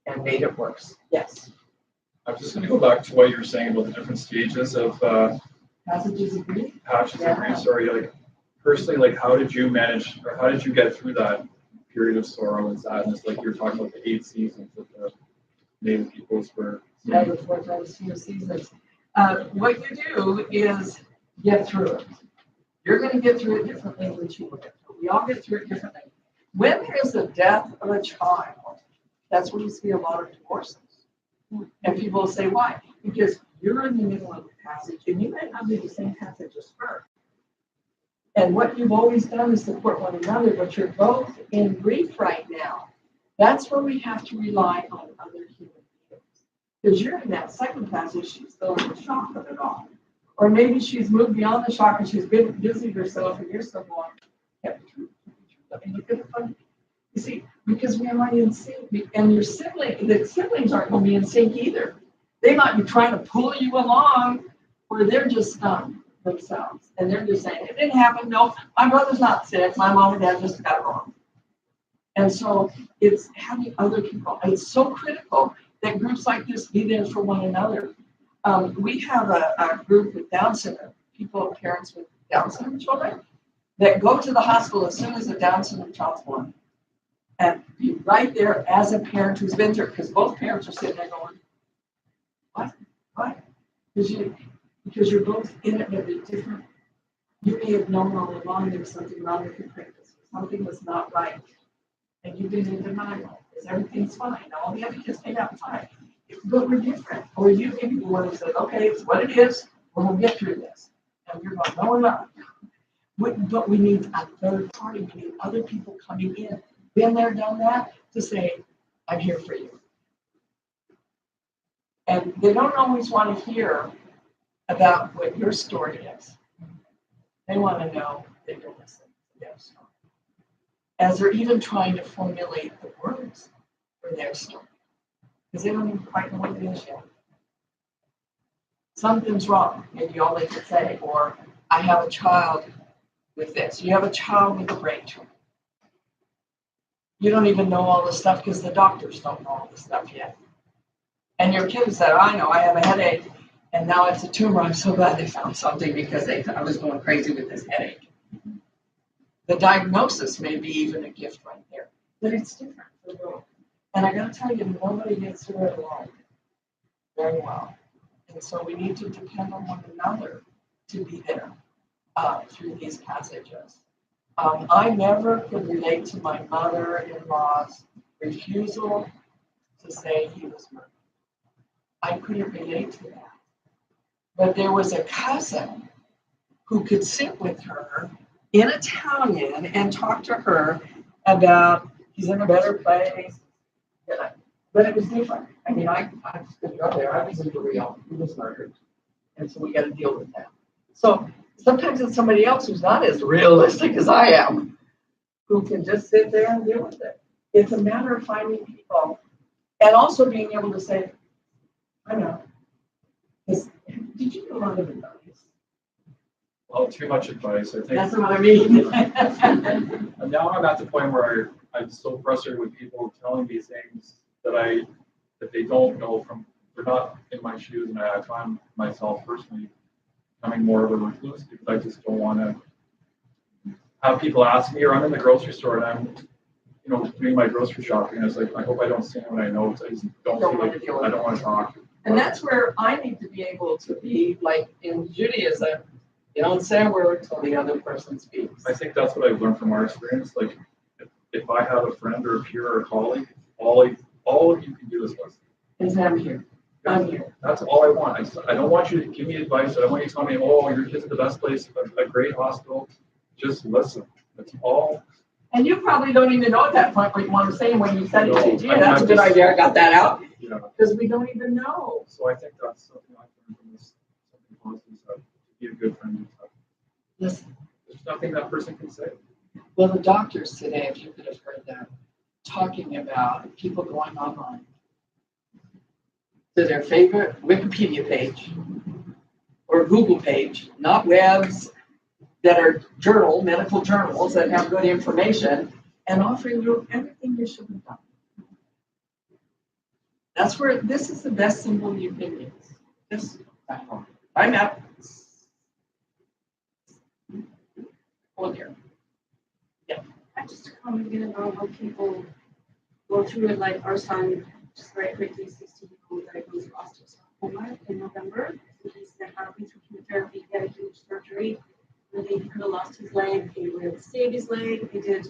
and made it worse. Yes. I'm just going to go back to what you were saying about the different stages of Passages of grief. passions of grief. Sorry, like personally, like how did you manage, or how did you get through that period of sorrow and sadness? Like you were talking about the 8 seasons that the Native peoples were. Yeah, the 4 times 2 seasons. What you do is get through it. You're going to get through it differently than you will get through it. We all get through it differently. When there is the death of a child, that's when you see a lot of divorces. And people will say, why? Because you're in the middle of the passage and you might not be the same passage as her. And what you've always done is support one another, but you're both in grief right now. That's where we have to rely on other human beings. Because you're in that second passage, she's still in the shock of it all. Or maybe she's moved beyond the shock and she's been busied herself and you're still going, can't be true. Let me look at the fun. You see, because we are in sync, and your the siblings aren't going to be in sync either. They might be trying to pull you along, or they're just stunned themselves, and they're just saying, "It didn't happen. No, my brother's not sick. My mom and dad just got it wrong." And so it's having other people. It's so critical that groups like this be there for one another. We have a group with Down syndrome, parents with Down syndrome children, that go to the hospital as soon as a Down syndrome child's born. And be right there as a parent who's been through it, because both parents are sitting there going, what? Because you're both in it, but it's different. You may have known all along there was something wrong with your pregnancy. Something was not right. And you've been in denial because everything's fine. All the other kids came out fine. But we're different. Or you may be the one who said, okay, it's what it is, and we'll get through this. And you're going, no, we're not. But we need a third party. We need other people coming in. Been there, done that, to say, I'm here for you. And they don't always want to hear about what your story is. They want to know that you're listening to their story. As they're even trying to formulate the words for their story. Because they don't even quite know what it is yet. Something's wrong, maybe all they can say, or I have a child with this. You have a child with a brain tumor. You don't even know all the stuff because the doctors don't know all the stuff yet. And your kid said, I know, I have a headache, and now it's a tumor. I'm so glad they found something because I was going crazy with this headache. The diagnosis may be even a gift right there, but it's different for both. And I gotta tell you, nobody gets through it alone very well. And so we need to depend on one another to be there through these passages. I never could relate to my mother-in-law's refusal to say he was murdered. I couldn't relate to that. But there was a cousin who could sit with her in Italian and talk to her about he's in a better place. Yeah. But it was different. I mean, I could go there. I was in Rio. He was murdered. And so we got to deal with that. So sometimes it's somebody else who's not as realistic as I am, who can just sit there and deal with it. It's a matter of finding people and also being able to say, I know. Did you get a lot of advice? Well, too much advice, I think. That's what I mean. And now I'm at the point where I'm so frustrated with people telling me things that they don't know from, they're not in my shoes, and I find myself personally becoming more of a recluse because I just don't want to have people ask me, or I'm in the grocery store and I'm, doing my grocery shopping, and it's like, I hope I don't see anyone I know, because I just don't feel like, I don't want to talk. And that's where I need to be able to be, like in Judaism, you don't say a word until the other person speaks. I think that's what I've learned from our experience. Like, if I have a friend or a peer or a colleague, all of you can do is listen. Is I'm here. I'm here. That's all I want. I don't want you to give me advice. I don't want you to tell me, oh, your kid's at the best place, a great hospital. Just listen. That's all. And you probably don't even know at that point what you want to say. When you said it, gee, No, that's a good idea. I got that out. Yeah. Because we don't even know. So I think that's something I've learned from this. Something positive is to be a good friend. Listen. There's nothing that person can say. Well, the doctors today, if you could have heard them, talking about people going online to their favorite Wikipedia page or Google page, not webs that are medical journals that have good information, and offering you everything you should have done. That's where this is the best symbol you can use. This platform. I'm out. Hold here. I just comment again about how people go through it, like our son, just very quickly, 16-year-old diagnosed with osteosarcoma in November. So he's been having through chemotherapy, he had a huge surgery, and he could have lost his leg. They were able to save his leg. They did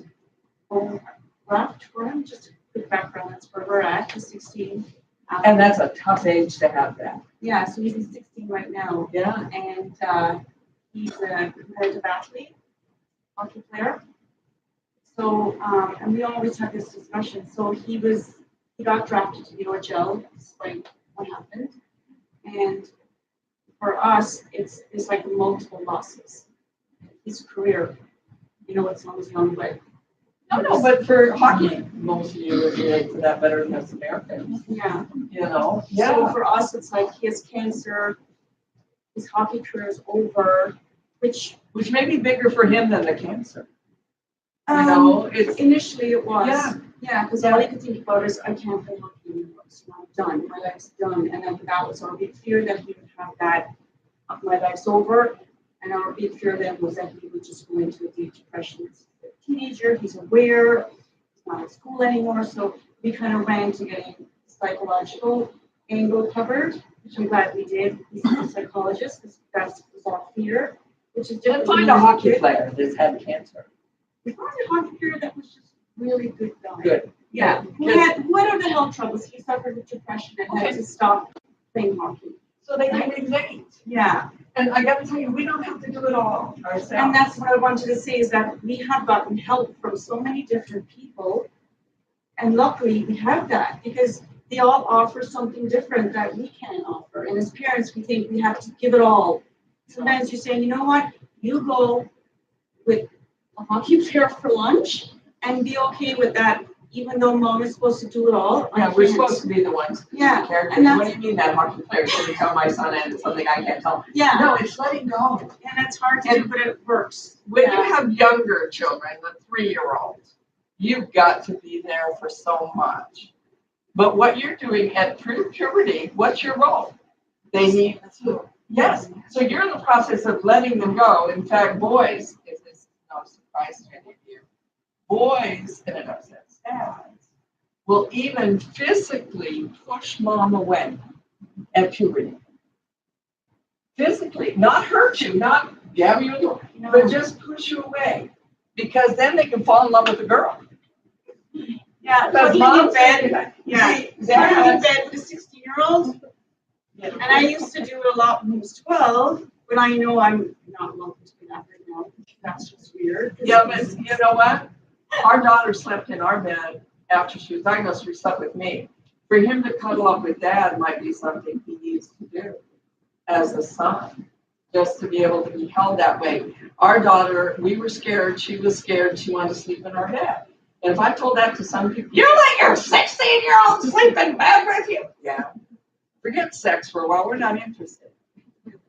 bone graft for him. Just a quick background, that's where we're at. He's 16. And that's a tough age to have that. Yeah, so he's 16 right now. Yeah. And he's a competitive athlete, hockey player. So, and we always have this discussion. So he got drafted to the OHL despite what happened. And for us, it's like multiple losses. His career, it's not as long, but. No, but for hockey, most of you would relate to that better than us Americans. Yeah. Yeah. So for us, it's like he has cancer, his hockey career is over, which may be bigger for him than the cancer. It's initially it was. Yeah. Yeah, because all you could think about is I can't play hockey anymore. So I'm done. My life's done. And then that was our big fear that he would have that. My life's over. And our big fear then was that he would just go into a deep depression. He's a teenager. He's aware. He's not at school anymore. So we kind of ran to getting psychological angle covered, which I'm glad we did. He's a psychologist because that was our fear, which is different. Find a hockey player that's had cancer. We found a hockey player that was just really good guy. Good. Yeah. Who had other health troubles. He suffered with depression and had to stop playing hockey. So they can relate. Yeah. And I got to tell you, we don't have to do it all ourselves. And that's what I wanted to say is that we have gotten help from so many different people. And luckily we have that because they all offer something different that we can't offer. And as parents, we think we have to give it all. Sometimes you're saying, you know what? You go with a hockey player for lunch and be okay with that even though mom is supposed to do it all. I Yeah, we're can't. supposed to be the ones to be the Yeah, characters. and What that's- do you mean that hockey player shouldn't tell my son and something I can't tell? Yeah, No, it's letting go. and it's hard to do, but it works. When Yeah. you have younger children, the 3-year-old, you've got to be there for so much. But what you're doing at puberty, what's your role? They need to, yes. So you're in the process of letting them go. In fact, boys, if this is no surprise to any of you, boys, and it upsets dads, will even physically push mom away at puberty. Physically, not hurt you, not jab you in the door, but just push you away. Because then they can fall in love with the girl. Yeah, Because cuddling in mom's bed, yeah, cuddling in Dad, bed with a 16-year-old. And I used to do it a lot when he was 12, but I know I'm not welcome to do that right now. That's just weird. yeah, but you know what? Our daughter slept in our bed after she was diagnosed. She slept with me. For him to cuddle up with dad might be something he needs to do as a son, just to be able to be held that way. Our daughter, we were scared. She was scared. She wanted to sleep in our bed. And if I told that to some people, you let your 16-year-old sleep in bed with you. Yeah. Forget sex for a while. We're not interested.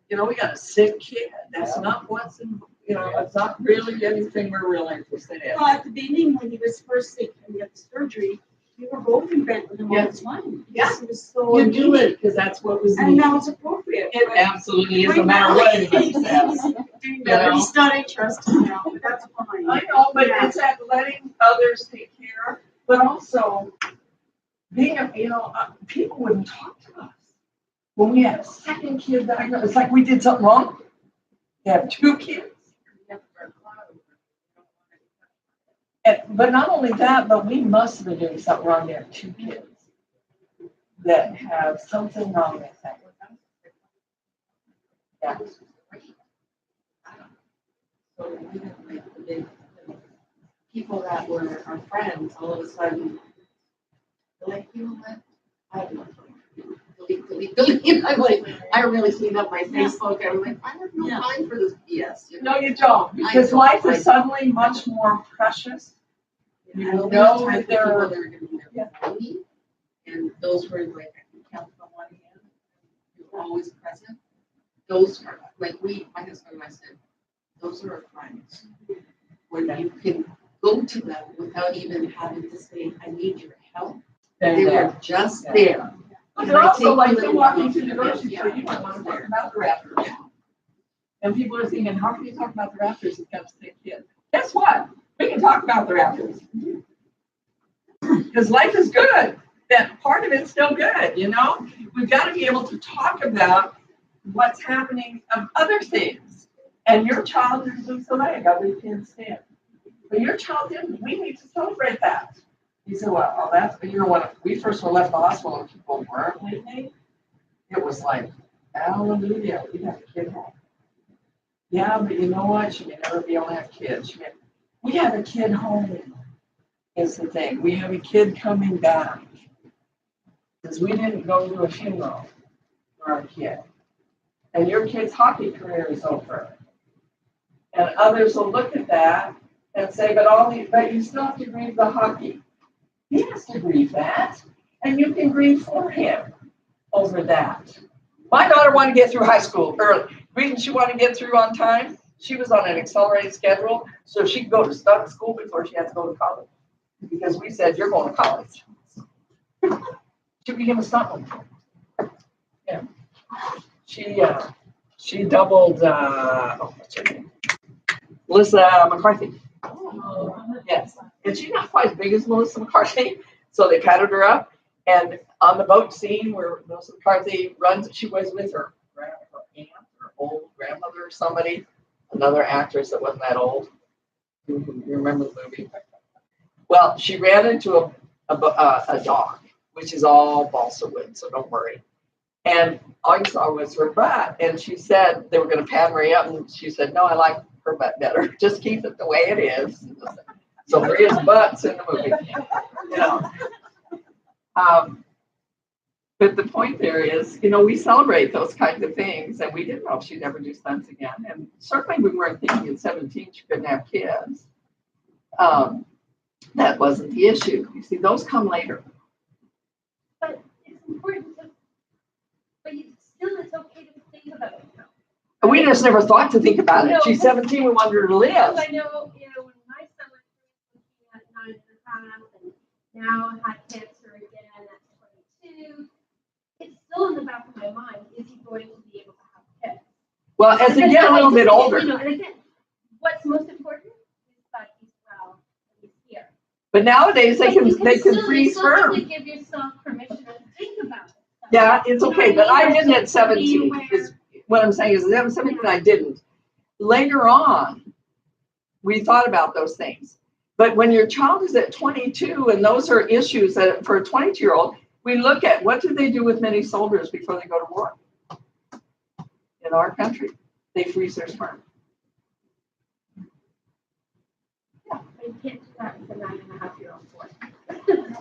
You know, we got a sick kid. That's not what's in, you know, it's not really anything we're really interested in. Well, at the beginning, when he was first sick and he had the surgery, we were both in bed with him all the time. Yeah. Because he was so You do needy. it because that's what was And needed. that was appropriate. It absolutely is, no matter what anybody says. He's not interested now, but that's fine. I know, but Yeah. it's that letting others take care, but also being, people wouldn't talk to us. When we had a second kid diagnosed, it's like we did something wrong. We have 2 kids. But not only that, but we must have been doing something wrong. We have 2 kids that have something wrong with them. Yeah. So we have like the big people that were our friends, all of a sudden, they're like, you know what? I have no time. Delete. I'm like, I really cleaned up my Facebook. I'm like, I have no Yeah. time for this BS. You know? No, you don't, because life is suddenly much more precious. You I don't know have time that for there people are, that are going to be there for me. And those were like, I can count on one hand. You're always present. Those are like my husband and I said, those are our friends. When you can go to them without even having to say, I need your help. They were just there. but they're also like, you're walking through the grocery store, you might want to talk about the Raptors. And people are thinking, how can you talk about the Raptors if you have 6 kids? Guess what? We can talk about the Raptors. Because life is good. That part of it's still good, you know? We've got to be able to talk about what's happening of other things. And your child is a leg, other kids did. But your child didn't. We need to celebrate that. He said, well, oh, that's, you know, when we first were left the hospital and people weren't leaving, it was like, hallelujah, we have a kid home. Yeah, but you know what? She may never be able to have kids. We have a kid home, is the thing. We have a kid coming back. Because we didn't go to a funeral for our kid. And your kid's hockey career is over. And others will look at that and say, but you still have to grieve the hockey. He has to grieve that. And you can grieve for him over that. My daughter wanted to get through high school early. The reason she wanted to get through on time, she was on an accelerated schedule, so she could go to start school before she had to go to college. Because we said, you're going to college. She became a stuntman. Yeah. She doubled, what's her name? Melissa McCarthy. Yes. And she's not quite as big as Melissa McCarthy, so they patted her up. And on the boat scene where Melissa McCarthy runs, she was with her aunt or old grandmother or somebody, another actress that wasn't that old. You remember the movie? Well, she ran into a dog, which is all balsa wood, so don't worry. And all you saw was her butt. And she said they were going to pat Maria up, and she said, no, I like her butt better. Just keep it the way it is. So Maria's butt's in the movie. You know. But the point there is, you know, we celebrate those kinds of things, and we didn't know if she'd ever do stunts again. And certainly we weren't thinking at 17 she couldn't have kids. That wasn't the issue. You see, those come later. But it's important to, but it's okay to think about it now. And we just never thought to think about it. No. She's 17, we wanted her to live. Because I know, when my son was at 9.5 and now had cancer again at 22, it's still in the back of my mind, is he going to be able to have kids? Well, as they get a little bit older. And again, what's most important is that he's well and he's here. But nowadays they But you can still- freeze you still have sperm. to give yourself permission to think about it. Yeah, it's You know okay, what but I mean? didn't at Just to be 17. aware. Is what I'm saying is at 17 I didn't. Later on, we thought about those things. But when your child is at 22, and those are issues that for a 22-year-old, we look at what do they do with many soldiers before they go to war? In our country, they freeze their sperm. But you can't do that with a 9.5-year-old boy.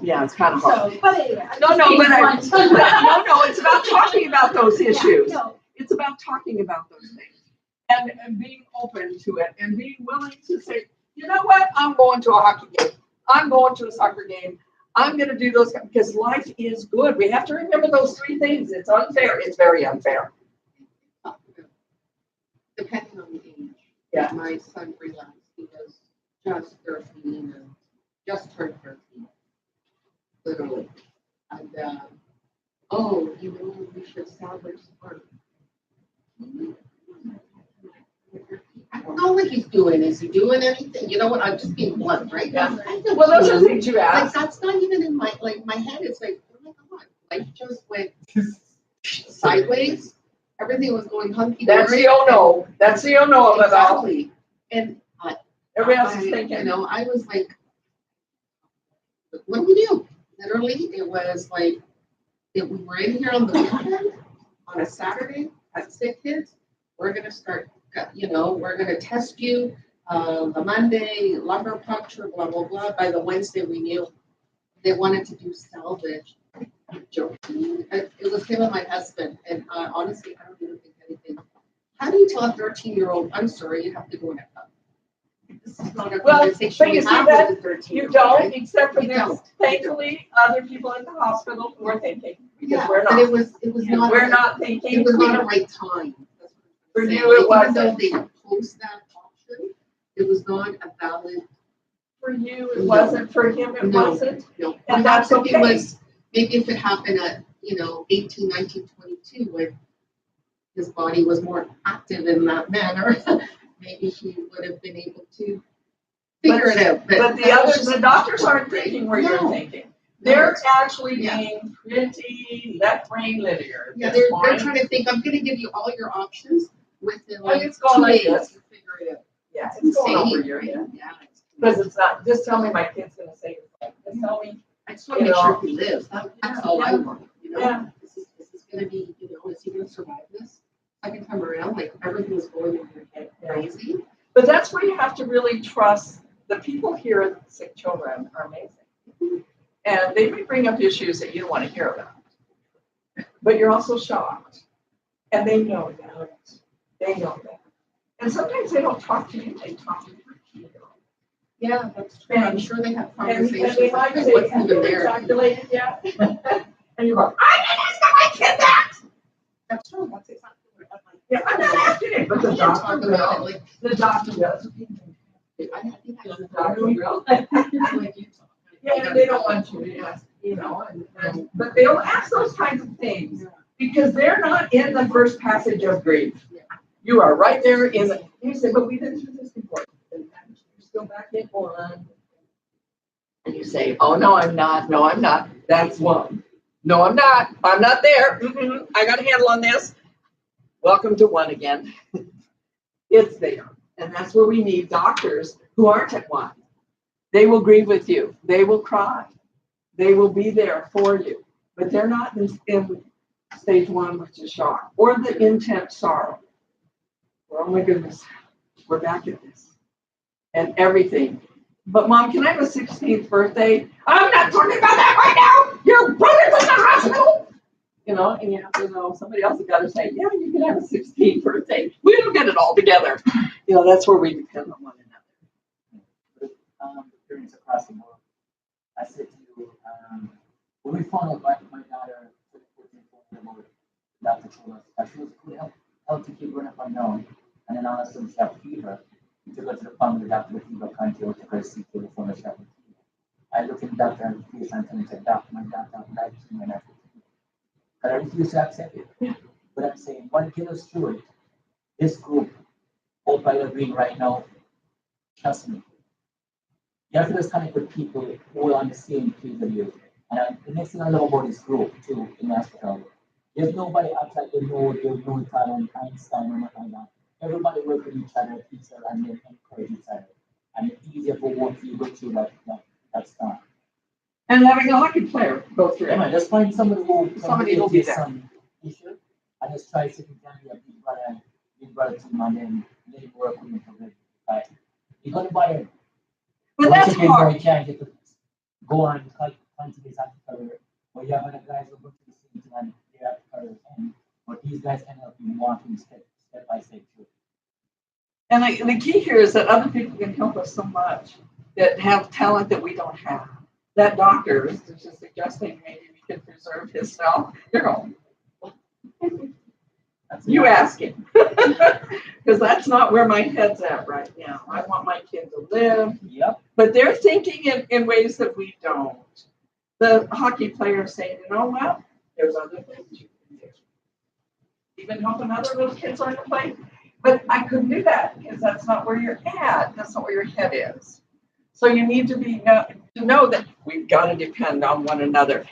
Yeah, it's kind of hard. So, but anyway. I'm No, just no, being but blunt. it's about talking about those issues. Yeah, no, It's about talking about those things and being open to it and being willing to say, you know what, I'm going to a hockey game. I'm going to a soccer game. I'm going to do those because life is good. We have to remember those three things. It's unfair. It's very unfair. Depending on the age. Yeah. My son realized he was just 13 and just turned 13. Literally. And, we should salvage sperm. I don't know what he's doing. Is he doing anything? You know what? I'm just being blunt, right? Yeah. I know Well, those what are he's things you doing. Like, ask. that's not even in my head. It's like, oh my God, life just went sideways. Everything was going hunky dory. That's the oh-no. That's the oh-no of it all. Exactly. And Everybody else is I thinking. was like, what do we do? Literally, it was like, if we were in here on the weekend, on a Saturday, at sick kids, we're gonna start, we're gonna test you, the Monday, lumbar puncture, blah, blah, blah. By the Wednesday, we knew they wanted to do salvage. I'm joking. It was him and my husband, and honestly, I don't even think anything. How do you tell a 13-year-old, I'm sorry, you have to go in a cup? This is not a Well, conversation but we you see have that? with the 13-year-old. You don't, right? except for You there's don't. thankfully other people in the hospital who are thinking. Because Yeah, we're but not. it was not. We're not thinking. It was not a right time. That's what For I'm saying. you, it Even though wasn't. they opposed that option, it was not a valid. For you, it No. wasn't. For him, it No. wasn't. No. And Perhaps that's if it okay. was, maybe if it happened at 18, 19, 22, when his body was more active in that manner, maybe he would have been able to figure it out. But the doctors aren't thinking where you're No. thinking. They're it's- actually yeah. being pretty left brain linear. Yeah, This they're morning. trying to think, I'm gonna give you all your options within Well, like it's going 2 like days this. to figure it out. Yeah, it's going over Insane. your head. Yeah. Because it's not, just tell me my kid's gonna say it. Just tell me. I just want to make sure he lives. That's all I Yeah. want, Yeah. Is this gonna be, is he gonna survive this? Second time around, like everything was going in your head crazy. But that's where you have to really trust the people here at Sick Children are amazing. And they may bring up issues that you don't want to hear about. But you're also shocked. And they know that. They know that. And sometimes they don't talk to you, they talk to your kid. Yeah, that's true. I'm sure they have And conversations. they might like, say, what's have even you there? ejaculated yet? And you go, I didn't ask my kid that. That's true. That's exactly what I'm like. Yeah, I'm not asking it, but the We can't doctor talk about it will. like, The doctor does. I think I The doctor will. like you talk. Yeah, they don't want you to ask, but they'll ask those kinds of things because they're not in the first passage of grief. You are right there in the, you say, but we've been through this before. You're still back in one. And you say, oh, no, I'm not. No, I'm not. That's one. No, I'm not. I'm not there. I got a handle on this. Welcome to one again. It's there. And that's where we need doctors who aren't at one. They will grieve with you. They will cry. They will be there for you. But they're not in stage one, which is shock, or the intense sorrow. Oh my goodness, we're back at this. And everything. But Mom, can I have a 16th birthday? I'm not talking about that right now. Your brother's in the hospital. And you have to know, somebody else has got to say, yeah, you can have a 16th birthday. We don't get it all together. That's where we depend on one another. Experience across the board. When we found out my daughter about Dr. Cholas, that she was a good healthy kid growing up unknown, and then all of a sudden she had fever. We took her to the family doctor, the fever country, we took her to see the phone she had fever. I looked at the doctor in the face and told him, said, Doc, my doctor died to me and I but I refuse to accept it. But I'm saying, what get us through it, this group, Hope by the Green right now, trust me. You have to just connect with people who are on the same page with you. And the next thing I love about this group, too, in the hospital, there's nobody outside they know each other and Einstein or nothing like that. Everybody work with each other, and then encourage each other. And it's easier for one to go through that stuff. And having a hockey player go through Yeah, it. man, just find somebody who Will be there. some issue and just try to can be a big brother to him and then let him work with him for good. Right? You're gonna bother. But that's hard. You can't get to go on and continue this career. But you have other guys who go to the same thing and they have careers and but these guys can help you walking step by step through. And the key here is that other people can help us so much that have talent that we don't have. That doctor is just suggesting maybe we could preserve his self. You're going, you ask him. Because that's not where my head's at right now. I want my kid to live. Yep. But they're thinking in ways that we don't. The hockey players saying, you know what? There's other things you can do. Even helping other little kids learn to play. But I couldn't do that because that's not where you're at. That's not where your head is. So you need to to know that we've got to depend on one another.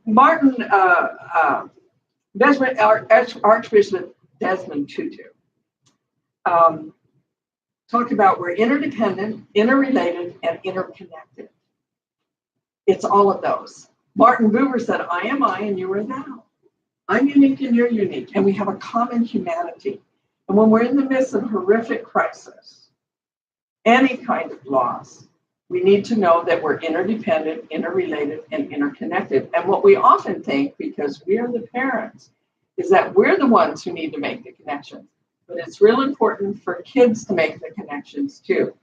Martin Desmond, Archbishop Desmond Tutu talked about we're interdependent, interrelated, and interconnected. It's all of those. Martin Buber said, I am I and you are thou. I'm unique and you're unique, and we have a common humanity. And when we're in the midst of horrific crisis, any kind of loss, we need to know that we're interdependent, interrelated, and interconnected. And what we often think, because we are the parents, is that we're the ones who need to make the connections. But it's real important for kids to make the connections too.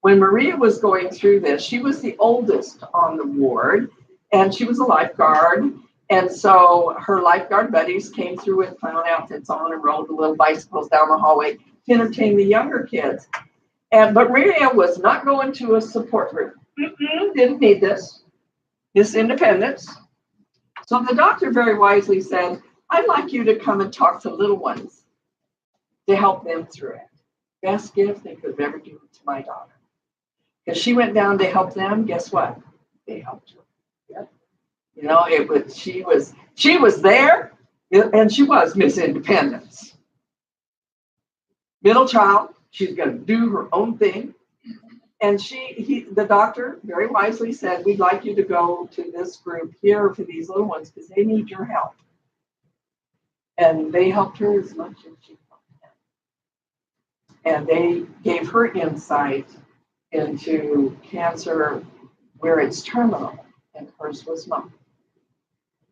When Maria was going through this, she was the oldest on the ward, and she was a lifeguard. And so her lifeguard buddies came through with clown outfits on and rode the little bicycles down the hallway to entertain the younger kids. But Maria was not going to a support group. Didn't need this independence. So the doctor very wisely said, I'd like you to come and talk to little ones to help them through it. Best gift they could have ever given to my daughter. Because she went down to help them, guess what? They helped her. Yep. You know, she was there, and she was Miss Independence. Middle child, she's going to do her own thing. And the doctor very wisely said, we'd like you to go to this group here for these little ones because they need your help. And they helped her as much as she helped them. And they gave her insight into cancer where it's terminal, and hers was not.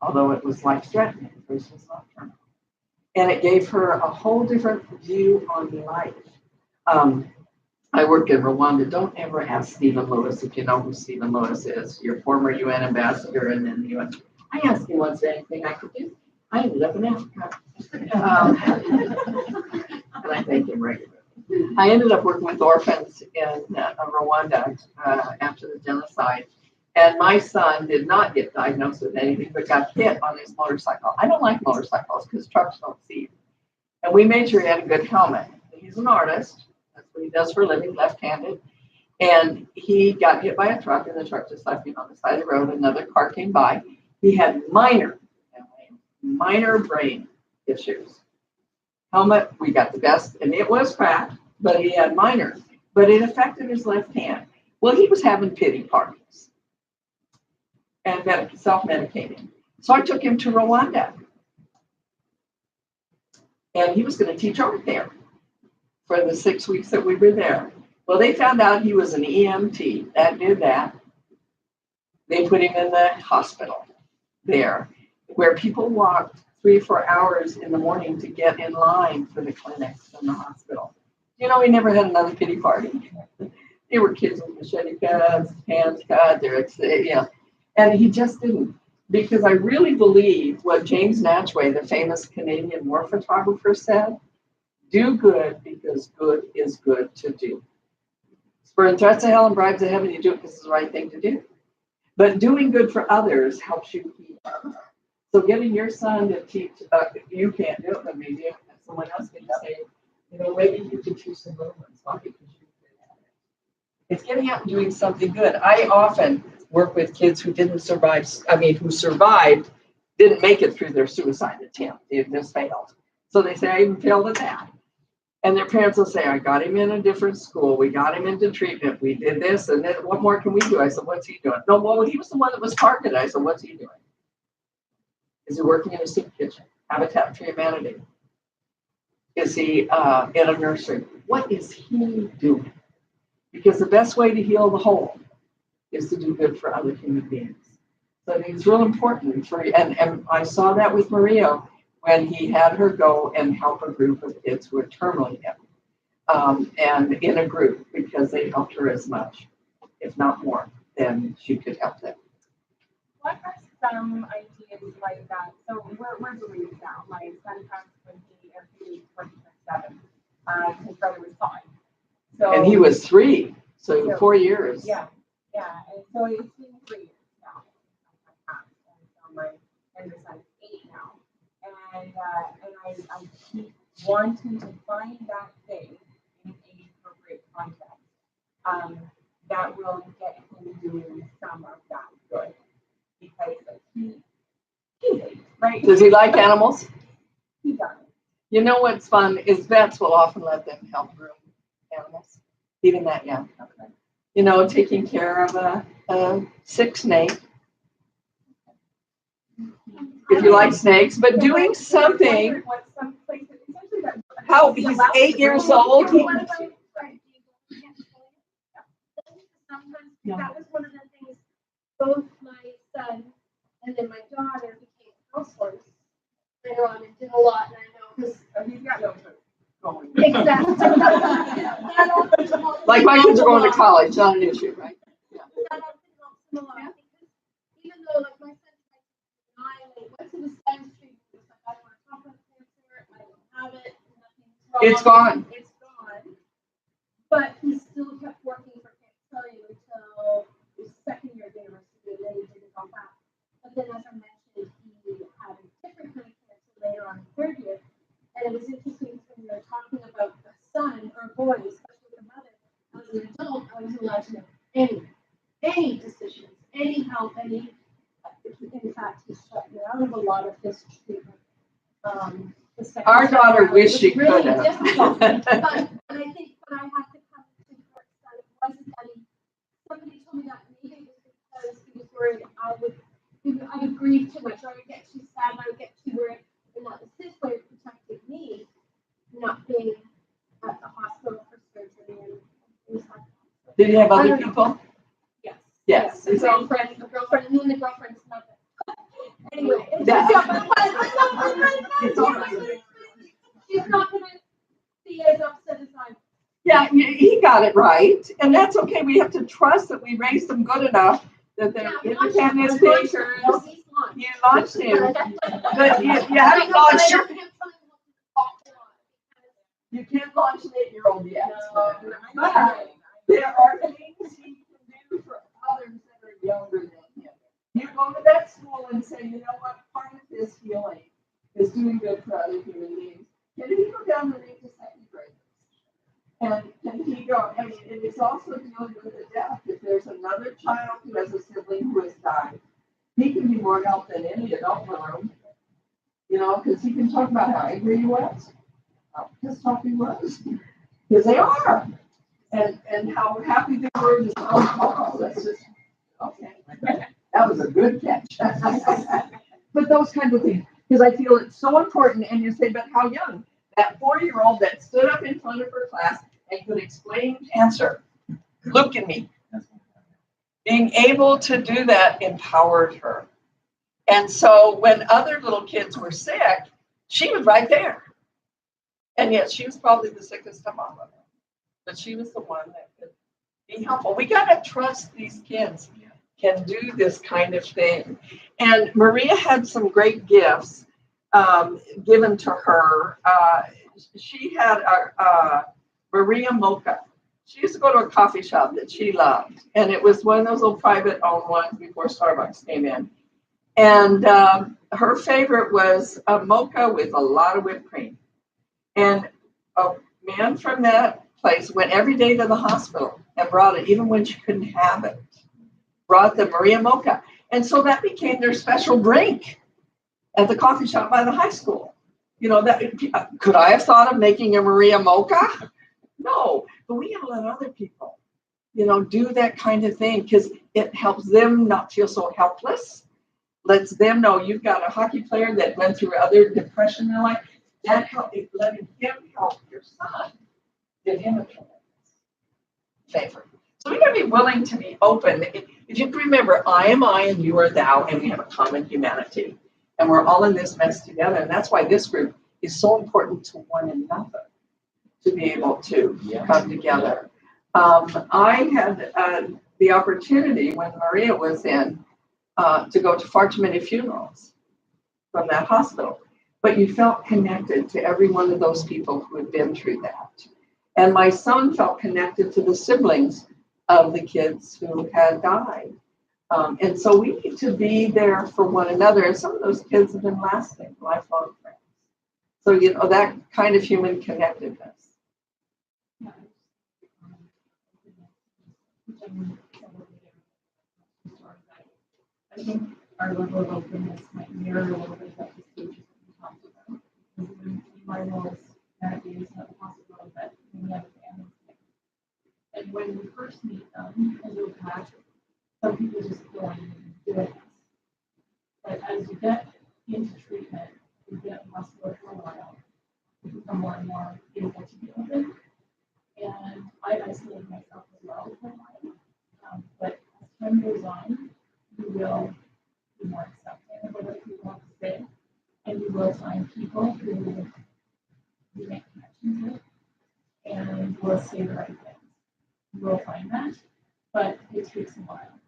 Although it was life-threatening, hers was not terminal. And it gave her a whole different view on life. I work in Rwanda. Don't ever ask Stephen Lewis if you know who Stephen Lewis is, your former UN ambassador and then the UN. I asked him once anything I could do. I ended up in Africa. And I thank him regularly. I ended up working with orphans in Rwanda after the genocide. And my son did not get diagnosed with anything, but got hit on his motorcycle. I don't like motorcycles because trucks don't see you. And we made sure he had a good helmet. He's an artist. That's what he does for a living, left-handed. And he got hit by a truck, and the truck just left him on the side of the road. Another car came by. He had minor brain issues. Helmet, we got the best, and it was cracked, but he had minor. But it affected his left hand. Well, he was having pity parties and self-medicating. So I took him to Rwanda. And he was going to teach art there for the 6 weeks that we were there. Well, they found out he was an EMT. That did that. They put him in the hospital there, where people walked 3 or 4 hours in the morning to get in line for the clinics in the hospital. You know, he never had another pity party. They were kids with machete cuts, hands cut, and he just didn't. Because I really believe what James Natchway, the famous Canadian war photographer, said, do good because good is good to do. Spurring threats of hell and bribes of heaven, you do it because it's the right thing to do. But doing good for others helps you keep up. So getting your son to teach, you can't do it, but maybe someone else can say, you know, maybe you could teach some little ones, not because you did it. It's getting out and doing something good. I often work with kids who didn't survive, who survived, didn't make it through their suicide attempt. They just failed. So they say, I even failed at that. And their parents will say, I got him in a different school. We got him into treatment. We did this. And then what more can we do? I said, what's he doing? No, well, he was the one that was targeted. I said, what's he doing? Is he working in a soup kitchen? Habitat for Humanity? Is he in a nursery? What is he doing? Because the best way to heal the whole is to do good for other human beings. So I think it's real important for, and I saw that with Maria when he had her go and help a group of kids who were terminally ill, and in a group, because they helped her as much, if not more, than she could help them. What are some ideas like that? So we're bereaved now. My son passed when he 27. His brother was 5. So And he was 3, so 4 years. Yeah. And so it's been 3 years now. And so my younger son is 8 now. And I keep wanting to find that thing in age appropriate context that will get him doing some of that good. Because he's 8, right? Does he like animals? He does. You know what's fun is vets will often let them help groom animals, even that young. Okay. You know, taking care of a sick snake. If you like snakes, but doing something. What some places, essentially that. How he's 8 years old. Sometimes that was one of the things, both my son and then my daughter became households later on and did a lot, and I know because He's got no clue. Going. exactly. Like my kids are going to college, not an issue, right? Even though like my son went to the science street, was like, I don't want to talk about cancer, I don't have it, nothing's wrong. It's gone. It's gone. But he still kept working for can't tell you until his second year of university, and then he didn't come back. But then as I mentioned, he had a different kind of cancer later on in third year. And it was interesting when we were talking about a son or a boy, especially with a mother, as an adult, I was allowed to make any decisions, any help, any. In fact, he shut me out of a lot of his treatment. Our daughter wished she could really have. difficult. But I think when I had to come to court that it wasn't that somebody told me that maybe it was because he was worried I would grieve too much, or I would get too sad, I would get too worried. And that was his way of protecting me, not being at the hospital for surgery and things like that. Did he have I other don't know. people? Yes. Yes. The girlfriend, and then the girlfriend's mother. Anyway. That- It's all right. She's not gonna be as upset as I am. Yeah, he got it right, and that's okay. We have to trust that we raised them good enough that they're independent thinkers. You launched him, but you haven't launched your. You can't launch an 8-year-old yet. But there are things he can do for others that are younger than him. You go to that school and say, you know what, part of this healing is doing good for other human beings. Can he go down the name to second grade? And can he go, and it's also dealing with the death. If there's another child who has a sibling who has died, he can be more help than any adult in the room. You know, because he can talk about how angry he was, how pissed off he was. Because they are. And how happy they were. Just, oh, that's just, okay. That was a good catch. But those kinds of things. Because I feel it's so important. And you say, but how young? That 4-year-old that stood up in front of her class and could explain cancer. Look at me. Being able to do that empowered her. And so when other little kids were sick, she was right there. And yet she was probably the sickest of all of them. But she was the one that could be helpful. We got to trust these kids. can do this kind of thing. And Maria had some great gifts given to her. She had a Maria Mocha. She used to go to a coffee shop that she loved, and it was one of those little private owned ones before Starbucks came in. And her favorite was a mocha with a lot of whipped cream. And a man from that place went every day to the hospital and brought it, even when she couldn't have it. Brought the Maria Mocha. And so that became their special drink at the coffee shop by the high school. You know, that could I have thought of making a Maria Mocha? No, but we gotta let other people, you know, do that kind of thing because it helps them not feel so helpless. Lets them know you've got a hockey player that went through other depression in their life. That helped, letting him help your son, give him a favor. So we gotta be willing to be open. If you remember, I am I and you are thou, and we have a common humanity. And we're all in this mess together. And that's why this group is so important to one another, to be able to come together. I had the opportunity when Maria was in to go to far too many funerals from that hospital. But you felt connected to every one of those people who had been through that. And my son felt connected to the siblings of the kids who had died. And so we need to be there for one another. And some of those kids have been lasting, lifelong friends. So, you know, that kind of human connectedness. I think our level of openness might mirror a little bit of the stages that we talked about. Because in my roles, that is not possible, but we have families. And when we first meet them and look back, some people just go and do it. But as you get into treatment, you get in hospital for a while, you become more and more able to be open. And I isolated myself as well for a while. But as time goes on, you will be more accepting of what other people have to say. And you will find people who you make connections with and will say the right things. You will find that, but it takes a while.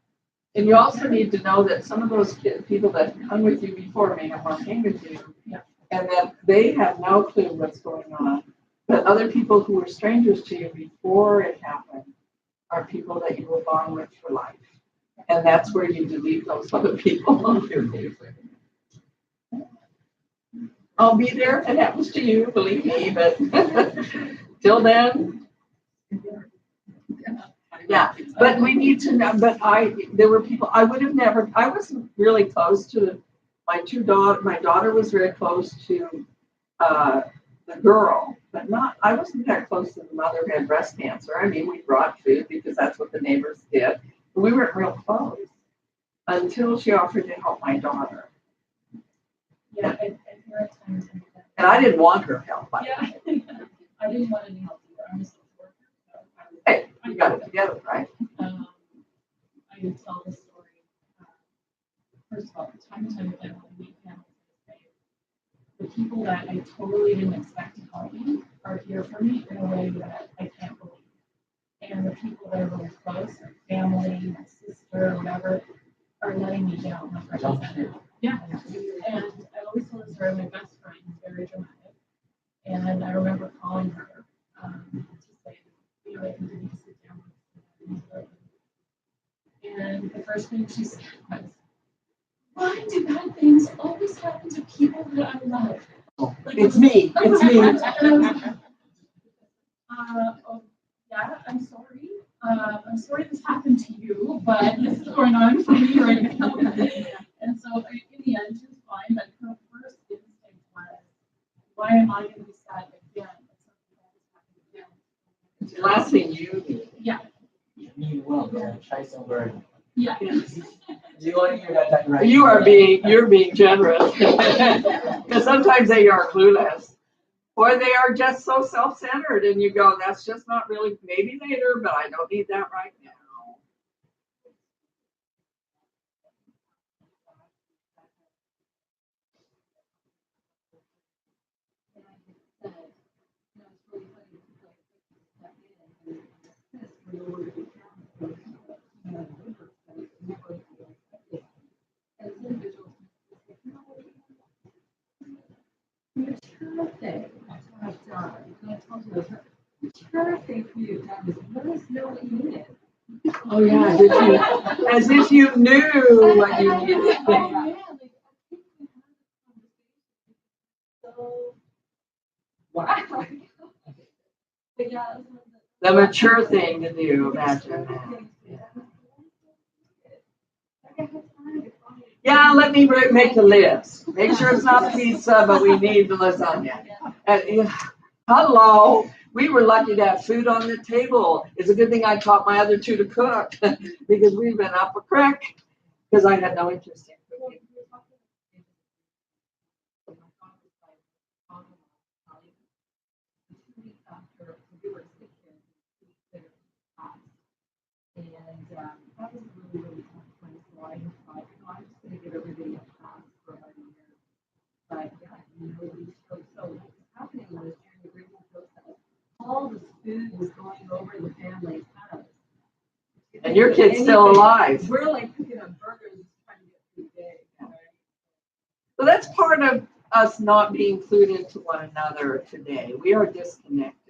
And you also need to know that some of those people that come with you before may have more pain with you, and that they have no clue what's going on. But other people who were strangers to you before it happened are people that you will bond with for life. And that's where you delete those other people. I'll be there if it happens to you, believe me, but till then. Yeah, but we need to know, there were people, I wasn't really close to my daughter was very close to the girl, but I wasn't that close to the mother who had breast cancer. I mean, we brought food because that's what the neighbors did. We weren't real close until she offered to help my daughter. Yeah, and there are times. And I didn't want her help. Yeah, I didn't want any help either. I'm a social worker. So hey, you got it together, right? I can tell the story. First of all, time and time again, when we meet families, the people that I totally didn't expect to help me are here for me in a way that I can't believe. And the people that are really close, like family, my sister, whatever, are letting me down. Like yeah. And I always tell the story of my best friend, who's very dramatic. And I remember calling her to say, you know, I think you need to sit down. And the first thing she said was, why do bad things always happen to people that I love? Like, It's me. It's me. Oh, yeah, I'm sorry. I'm sorry this happened to you, but this is going on for me right now. And so in the end, she was fine, but her first instinct was, why am I going to be sad again? It's the last thing you need. Yeah. You mean well, man. Try some word. Yeah. Do you want to hear that right? You're being generous. Because sometimes they are clueless. Or they are just so self-centered and you go, that's just not really, maybe later, but I don't need that right now. First thing for you, Tom, is let us know what you needed. Oh, yeah, as if you knew what you needed. Wow. But yeah, The mature thing to do, imagine that. Yeah, let me make the list. Make sure it's not pizza, but we need the lasagna. Hello, we were lucky to have food on the table. It's a good thing I taught my other two to cook because we've been up a creek because I had no interest in cooking. And that was really, really tough place. So I thought, no, I'm just going to give everybody a pass for about a year. But yeah, we spoke. So what was happening was during the grieving process, all this food was going over the family's house. And your kid's still alive. We're like cooking up burgers trying to get through the day. Right? So that's part of us not being clued into one another today. We are disconnected.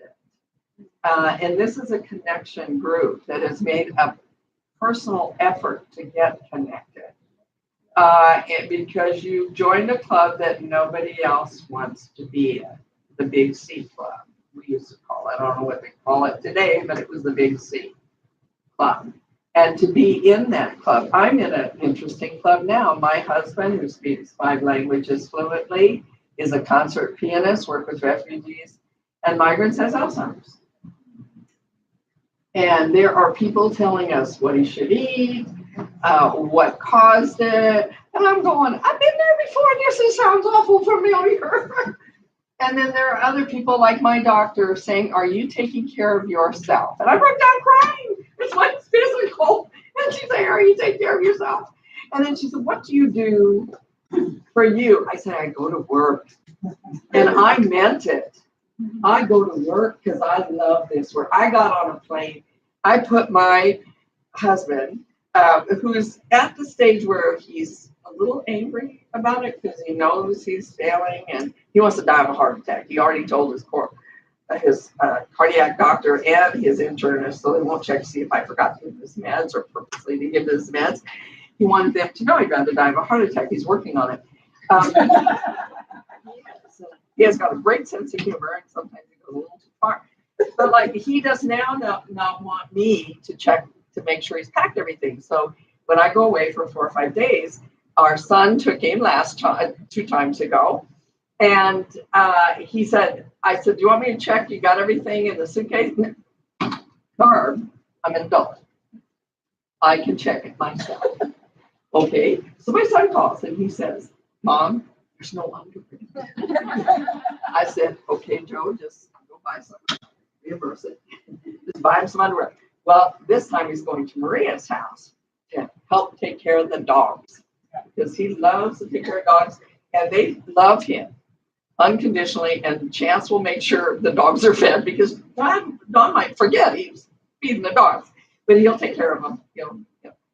And this is a connection group that has made a personal effort to get connected. Because you joined a club that nobody else wants to be in, the Big C Club, we used to call it. I don't know what they call it today, but it was the Big C Club. And to be in that club, I'm in an interesting club now. My husband, who speaks 5 languages fluently, is a concert pianist, works with refugees and migrants, has Alzheimer's. And there are people telling us what he should eat, what caused it. And I'm going, I've been there before. This sounds awful familiar. And then there are other people like my doctor saying, are you taking care of yourself? And I broke down crying. It's like physical. And she's saying, are you taking care of yourself? And then she said, what do you do for you? I said, I go to work. And I meant it. I go to work because I love this work. I got on a plane. I put my husband, who's at the stage where he's a little angry about it because he knows he's failing and he wants to die of a heart attack. He already told his cardiac doctor and his internist, so they won't check to see if I forgot to give his meds or purposely to give his meds. He wanted them to know he'd rather die of a heart attack. He's working on it. He has got a great sense of humor, and sometimes he goes a little too far. But like he does now not want me to check to make sure he's packed everything. So when I go away for 4 or 5 days, our son took him last time 2 times ago, and he said, "I said, do you want me to check? You got everything in the suitcase?" Barb, I'm an adult. I can check it myself. Okay. So my son calls and he says, "Mom, there's no underwear." I said, "Okay, Joe, just go buy some, reimburse it. Just buy him some underwear." Well, this time he's going to Maria's house to help take care of the dogs because he loves to take care of dogs and they love him unconditionally. And Chance will make sure the dogs are fed because Don might forget he's feeding the dogs, but he'll take care of them.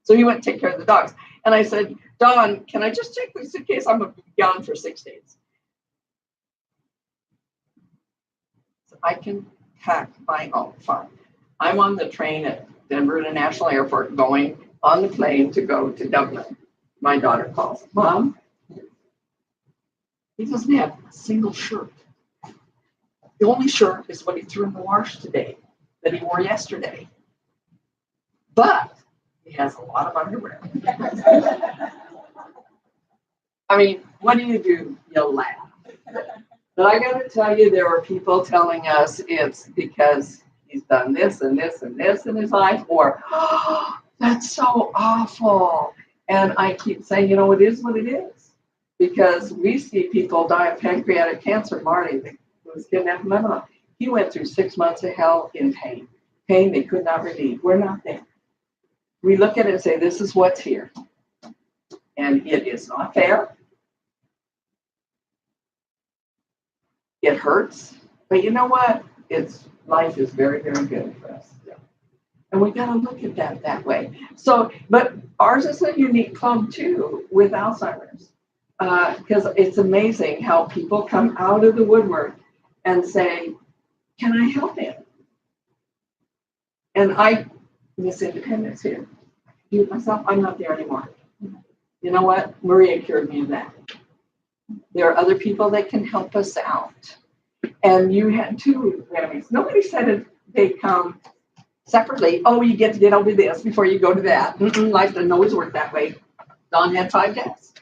So he went to take care of the dogs. And I said, "Don, can I just check the suitcase? I'm going to be gone for 6 days." So I can pack my own fine. I'm on the train at Denver International Airport going on the plane to go to Dublin. My daughter calls, "Mom, he doesn't have a single shirt. The only shirt is what he threw in the wash today that he wore yesterday. But he has a lot of underwear." I mean, what do? You'll laugh. But I got to tell you, there are people telling us it's because he's done this and this and this in his life, or, "Oh, that's so awful." And I keep saying, it is what it is. Because we see people die of pancreatic cancer. Marty, who was kidnapped from Lebanon, he went through 6 months of hell in pain. Pain they could not relieve. We're not there. We look at it and say, this is what's here. And it is not fair. It hurts. But you know what? Life is very, very good for us. And we got to look at that way. So, but ours is a unique club too with Alzheimer's. Because it's amazing how people come out of the woodwork and say, can I help him? And this independence here, do it myself, I'm not there anymore. You know what? Maria cured me of that. There are other people that can help us out. And you had two enemies. Nobody said it, they come separately. Oh, you get to get over this before you go to that. Life doesn't always work that way. Don had 5 deaths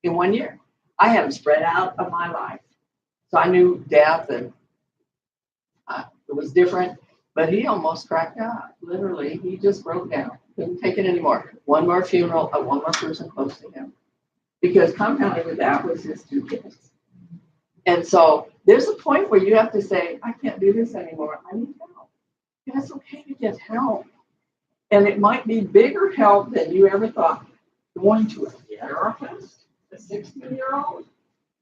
in 1 year. I had them spread out of my life. So I knew death and it was different, but he almost cracked out. Literally, he just broke down. Couldn't take it anymore. One more funeral of one more person close to him. Because compounded with that was his 2 kids. And so there's a point where you have to say, I can't do this anymore. I need help. And it's okay to get help. And it might be bigger help than you ever thought. Going to a therapist, a 16-year-old,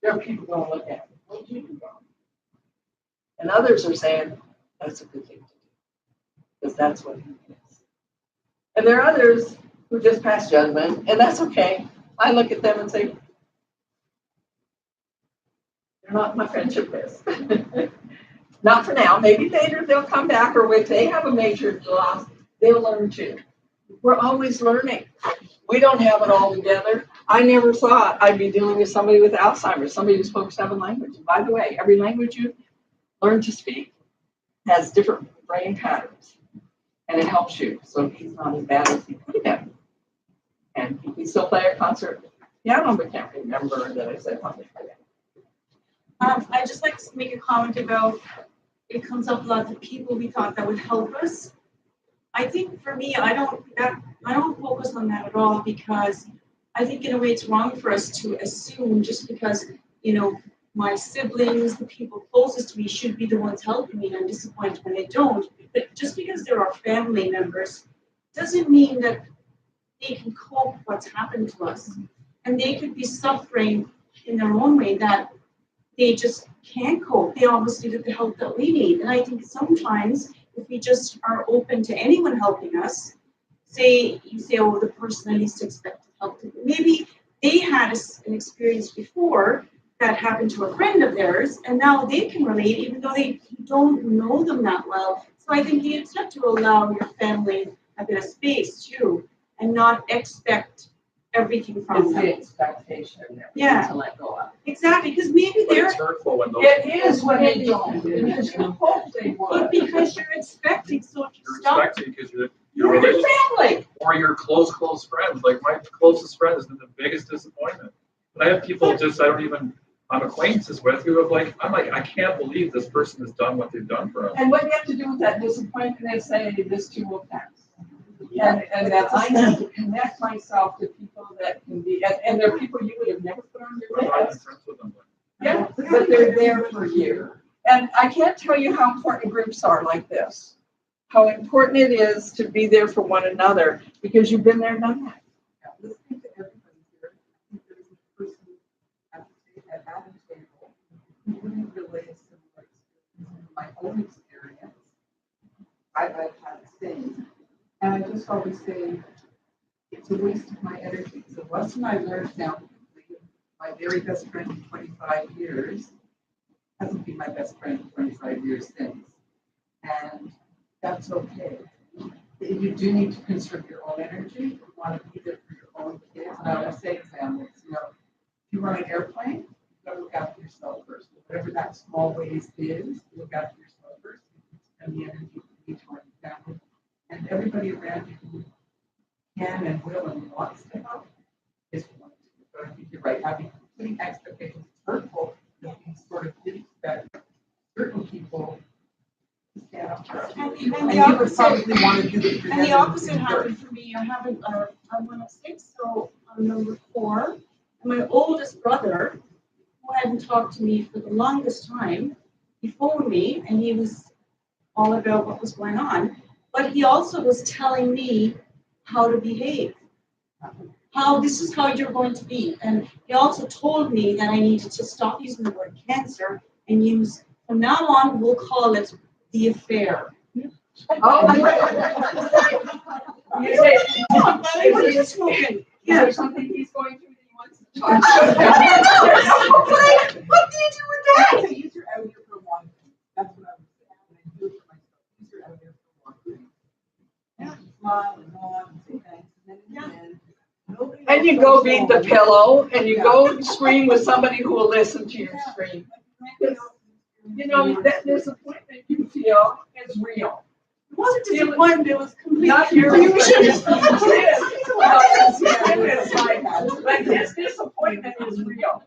there are people going to look at me. What did you do wrong? And others are saying, that's a good thing to do. Because that's what he is. And there are others who just pass judgment, and that's okay. I look at them and say, they're not my friendship list. Not for now. Maybe later they'll come back, or if they have a major loss, they'll learn too. We're always learning. We don't have it all together. I never thought I'd be dealing with somebody with Alzheimer's, somebody who spoke 7 languages. By the way, every language you learn to speak has different brain patterns, and it helps you. So he's not as bad as he could have been. And he can still play a concert piano, but can't remember that I said how to play it. I just like to make a comment about, it comes up a lot, the people we thought that would help us. I think for me, I don't focus on that at all, because I think in a way it's wrong for us to assume just because, my siblings, the people closest to me should be the ones helping me, and I'm disappointed when they don't. But just because there are family members doesn't mean that they can cope with what's happened to us. And they could be suffering in their own way that they just can't cope. They obviously need the help that we need. And I think sometimes if we just are open to anyone helping us, you say, oh, the person I least expected help. Maybe they had an experience before that happened to a friend of theirs, and now they can relate, even though they don't know them that well. So I think you have to allow your family a bit of space too, and not expect everything from It's them. the expectation that we Yeah. need to let go of. Exactly, because maybe But they're, it's hurtful when those. It is when they don't, because you hope they but would. because you're expecting, so if you You're stop. expecting because your You're your relationship family. or your close friends. Like my closest friend has been the biggest disappointment. But I have people I'm acquaintances with who have I can't believe this person has done what they've done for us. And what you have to do with that disappointment is say, this too will pass. And that I need to connect myself to people that can be, and they're people you would have never put on I'm your not even list. friends with them. Yeah, but they're there for you. And I can't tell you how important groups are like this. How important it is to be there for one another, because you've been there, done that. Listening to everybody here, I think there's a person at the table who wouldn't relay a similar experience. My own experience, I've had the same. And I just always say, it's a waste of my energy. It's a lesson I learned now. My very best friend in 25 years hasn't been my best friend in 25 years since. And that's okay. You do need to conserve your own energy. You want to be there for your own kids. And I always say to families, if you run an airplane, you've got to look after yourself first. Whatever that small ways is, look after yourself first. And the energy you need to run your family. And everybody around you who can and will and wants to help is going to. But I think you're right. Putting expectations is hurtful. You sort of did expect certain people to stand up for us. And And the you would opposite, probably want to do it for and the them opposite in happened for me. I'm one of 6, so I'm number 4. And my oldest brother, who hadn't talked to me for the longest time, he phoned me and he was all about what was going on. But he also was telling me how to behave. How this is how you're going to be. And he also told me that I needed to stop using the word cancer and use, from now on, we'll call it the affair. Oh, you say, What are you smoking? is Yeah. there something he's going through that he wants to talk about? What did you do with that? Use your anger for one thing. That's what I would say. you go beat the pillow and you go scream with somebody who will listen to your scream. You know, that disappointment you feel is real. It wasn't disappointment, it was complete Not your confusion. But his disappointment is real.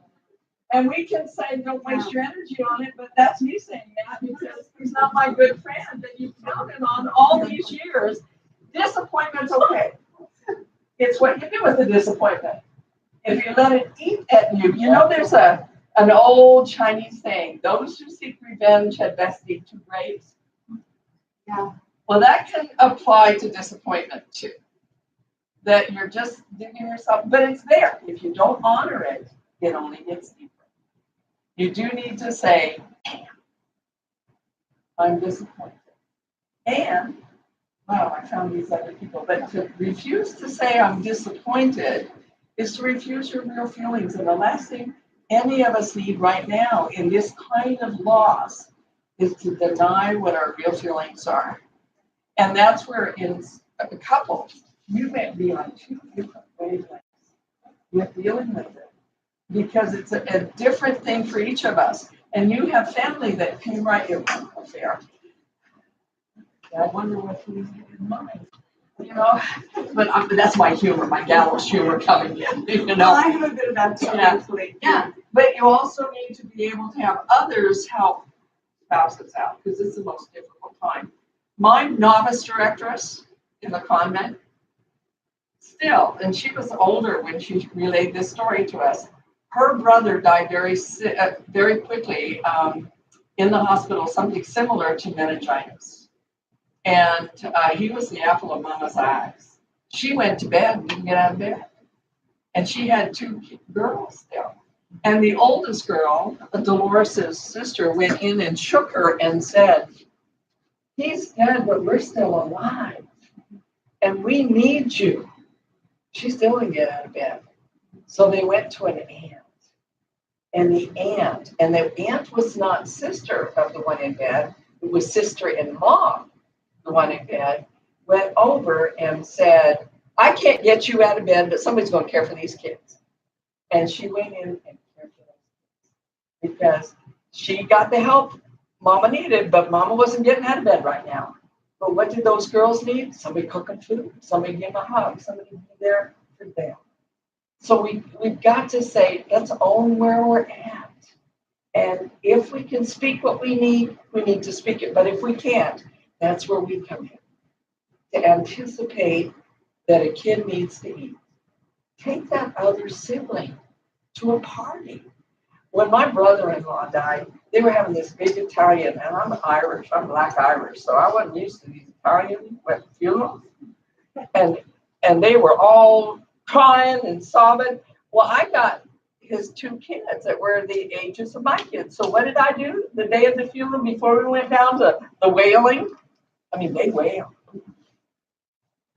And we can say, don't waste your energy on it, but that's me saying that because he's not my good friend that you've counted on all these years. Disappointment's okay. It's what you do with the disappointment. If you let it eat at you, you know, there's an old Chinese saying, those who seek revenge had best eat two grapes. Yeah. Well, that can apply to disappointment too. That you're just giving yourself, but it's there. If you don't honor it, it only gets deeper. You do need to say, I'm disappointed. And, wow, I found these other people. But to refuse to say I'm disappointed is to refuse your real feelings. And the last thing any of us need right now in this kind of loss is to deny what our real feelings are. And that's where in a couple, you may be on two different wavelengths with dealing with it. Because it's a different thing for each of us. And you have family that came right here affair. I wonder what he's in mind. You know, but that's my humor, my gallows humor coming in, you Well, know. I have a bit of that too, actually. Yeah, but you also need to be able to have others help spouses out, because it's the most difficult time. My novice directress in the convent, still, and she was older when she relayed this story to us. Her brother died very quickly in the hospital, something similar to meningitis. And he was the apple of Mama's eyes. She went to bed and didn't get out of bed. And she had two girls still. And the oldest girl, Dolores' sister, went in and shook her and said, he's dead, but we're still alive. And we need you. She still didn't get out of bed. So they went to an aunt. And the aunt was not sister of the one in bed, it was sister-in-law, the one in bed, went over and said, I can't get you out of bed, but somebody's going to care for these kids. And she went in and cared for those kids because she got the help Mama needed, but Mama wasn't getting out of bed right now. But what did those girls need? Somebody cooking food, somebody give them a hug, somebody be there for them. So we've got to say, let's own where we're at. And if we can speak what we need to speak it. But if we can't, that's where we come in. To anticipate that a kid needs to eat. Take that other sibling to a party. When my brother-in-law died, they were having this big Italian, and I'm Irish, I'm Black Irish, so I wasn't used to these Italian funerals. And they were all crying and sobbing. Well, I got his two kids that were the ages of my kids. So what did I do the day of the funeral before we went down to the wailing? I mean, they wailed.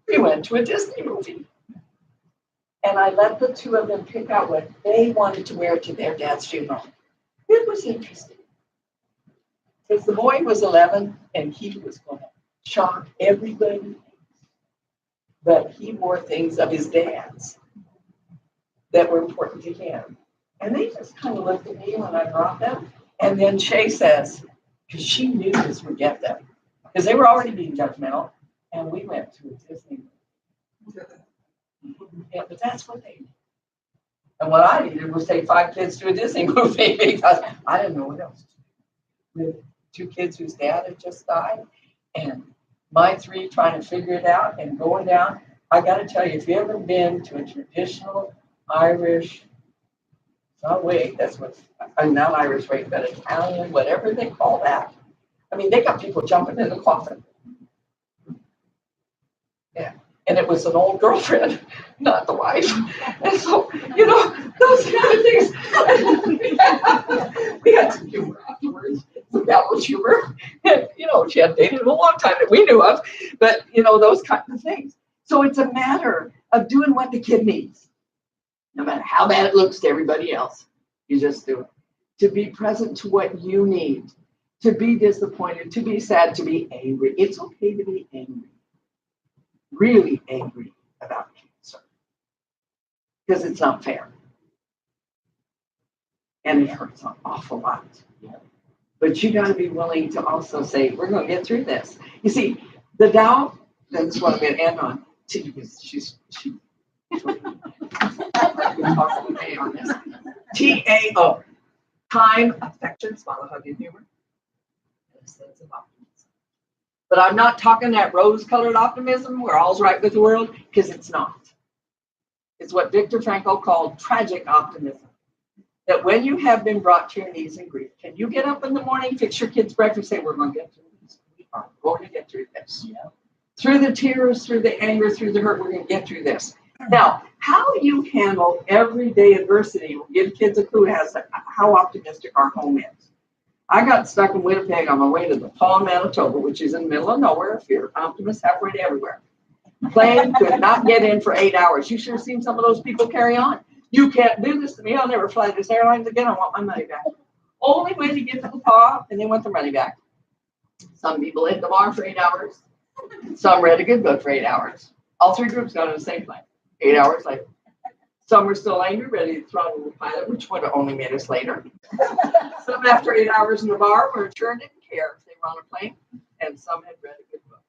We went to a Disney movie. And I let the two of them pick out what they wanted to wear to their dad's funeral. It was interesting. Because the boy was 11 and he was going to shock everybody. But he wore things of his dad's that were important to him. And they just kind of looked at me when I brought them. And then Shay says, because she knew this would get them. Because they were already being judgmental. And we went to a Disney movie. Yeah, but that's what they did. And what I needed was take 5 kids to a Disney movie because I didn't know what else to do. With 2 kids whose dad had just died. And my 3 trying to figure it out and going down. I got to tell you, if you've ever been to a traditional Irish, not wait, that's what, not Irish wait, but Italian, whatever they call that. I mean, they got people jumping in the coffin. Yeah. And it was an old girlfriend, not the wife. And so, you know, those kind of things. We had some humor afterwards, some gallows humor. And, you know, she had dated him a long time that we knew of, but, you know, those kinds of things. So it's a matter of doing what the kid needs. No matter how bad it looks to everybody else, you just do it. To be present to what you need. To be disappointed, to be sad, to be angry. It's okay to be angry. Really angry about cancer. because it's not fair. And it hurts an awful lot. But you got to be willing to also say, we're going to get through this. You see, the Tao, that's what I'm going to end on. She talking with me on this. TAO, time, affection, smile, hug, and humor, and a sense of optimism. But I'm not talking that rose-colored optimism where all's right with the world, because it's not. It's what Viktor Frankl called tragic optimism. That when you have been brought to your knees in grief, can you get up in the morning, fix your kids' breakfast, say, we're going to get through this. We are going to get through this. Yeah. Through the tears, through the anger, through the hurt, we're going to get through this. Now, how you handle everyday adversity will give kids a clue as to how optimistic our home is. I got stuck in Winnipeg on my way to the Paul, Manitoba, which is in the middle of nowhere. If you're optimist, halfway to everywhere. Plane could not get in for 8 hours. You should have seen some of those people carry on. You can't do this to me. I'll never fly this airlines again. I want my money back. Only way to get to the paw, and they want their money back. Some people hit the bar for 8 hours. Some read a good book for 8 hours. All three groups got on the same plane. 8 hours later. Some were still angry, ready to throttle the pilot, which would have only made us later. Some after 8 hours in the bar were sure didn't care if they were on a plane, and some had read a good book.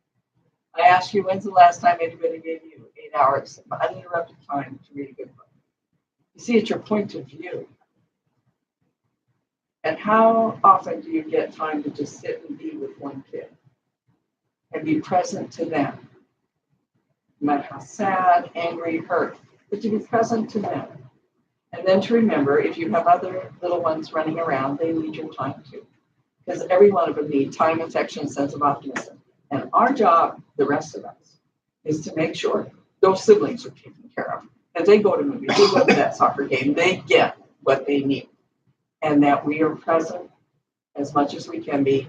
I ask you, when's the last time anybody gave you 8 hours of uninterrupted time to read a good book? You see, it's your point of view. And how often do you get time to just sit and be with one kid and be present to them? No matter how sad, angry, hurt, but to be present to them. And then to remember, if you have other little ones running around, they need your time too. Because every one of them needs time, affection, sense of optimism. And our job, the rest of us, is to make sure those siblings are taken care of. As they go to movies, they go to that soccer game, they get what they need. And that we are present as much as we can be.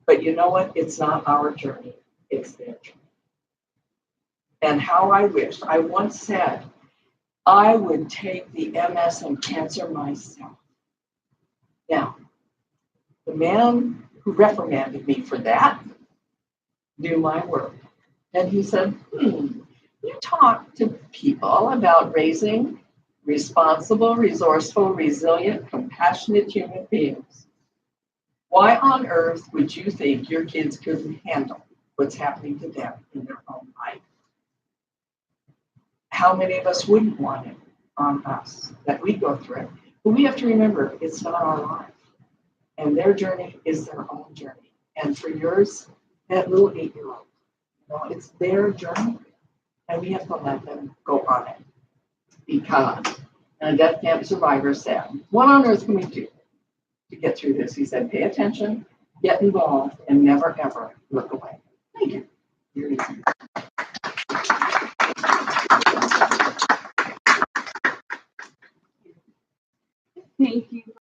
But you know what? It's not our journey, it's their journey. And how I wished, I once said, I would take the MS and cancer myself. Now, the man who reprimanded me for that knew my work. And he said, you talk to people about raising responsible, resourceful, resilient, compassionate human beings. Why on earth would you think your kids couldn't handle what's happening to them in their own life? How many of us wouldn't want it on us that we go through it? But we have to remember it's not our life. And their journey is their own journey. And for yours, that little 8-year-old, it's their journey. And we have to let them go on it. Because, and a death camp survivor said, what on earth can we do to get through this? He said, pay attention, get involved, and never, ever look away. Thank you. You're easy. Thank you.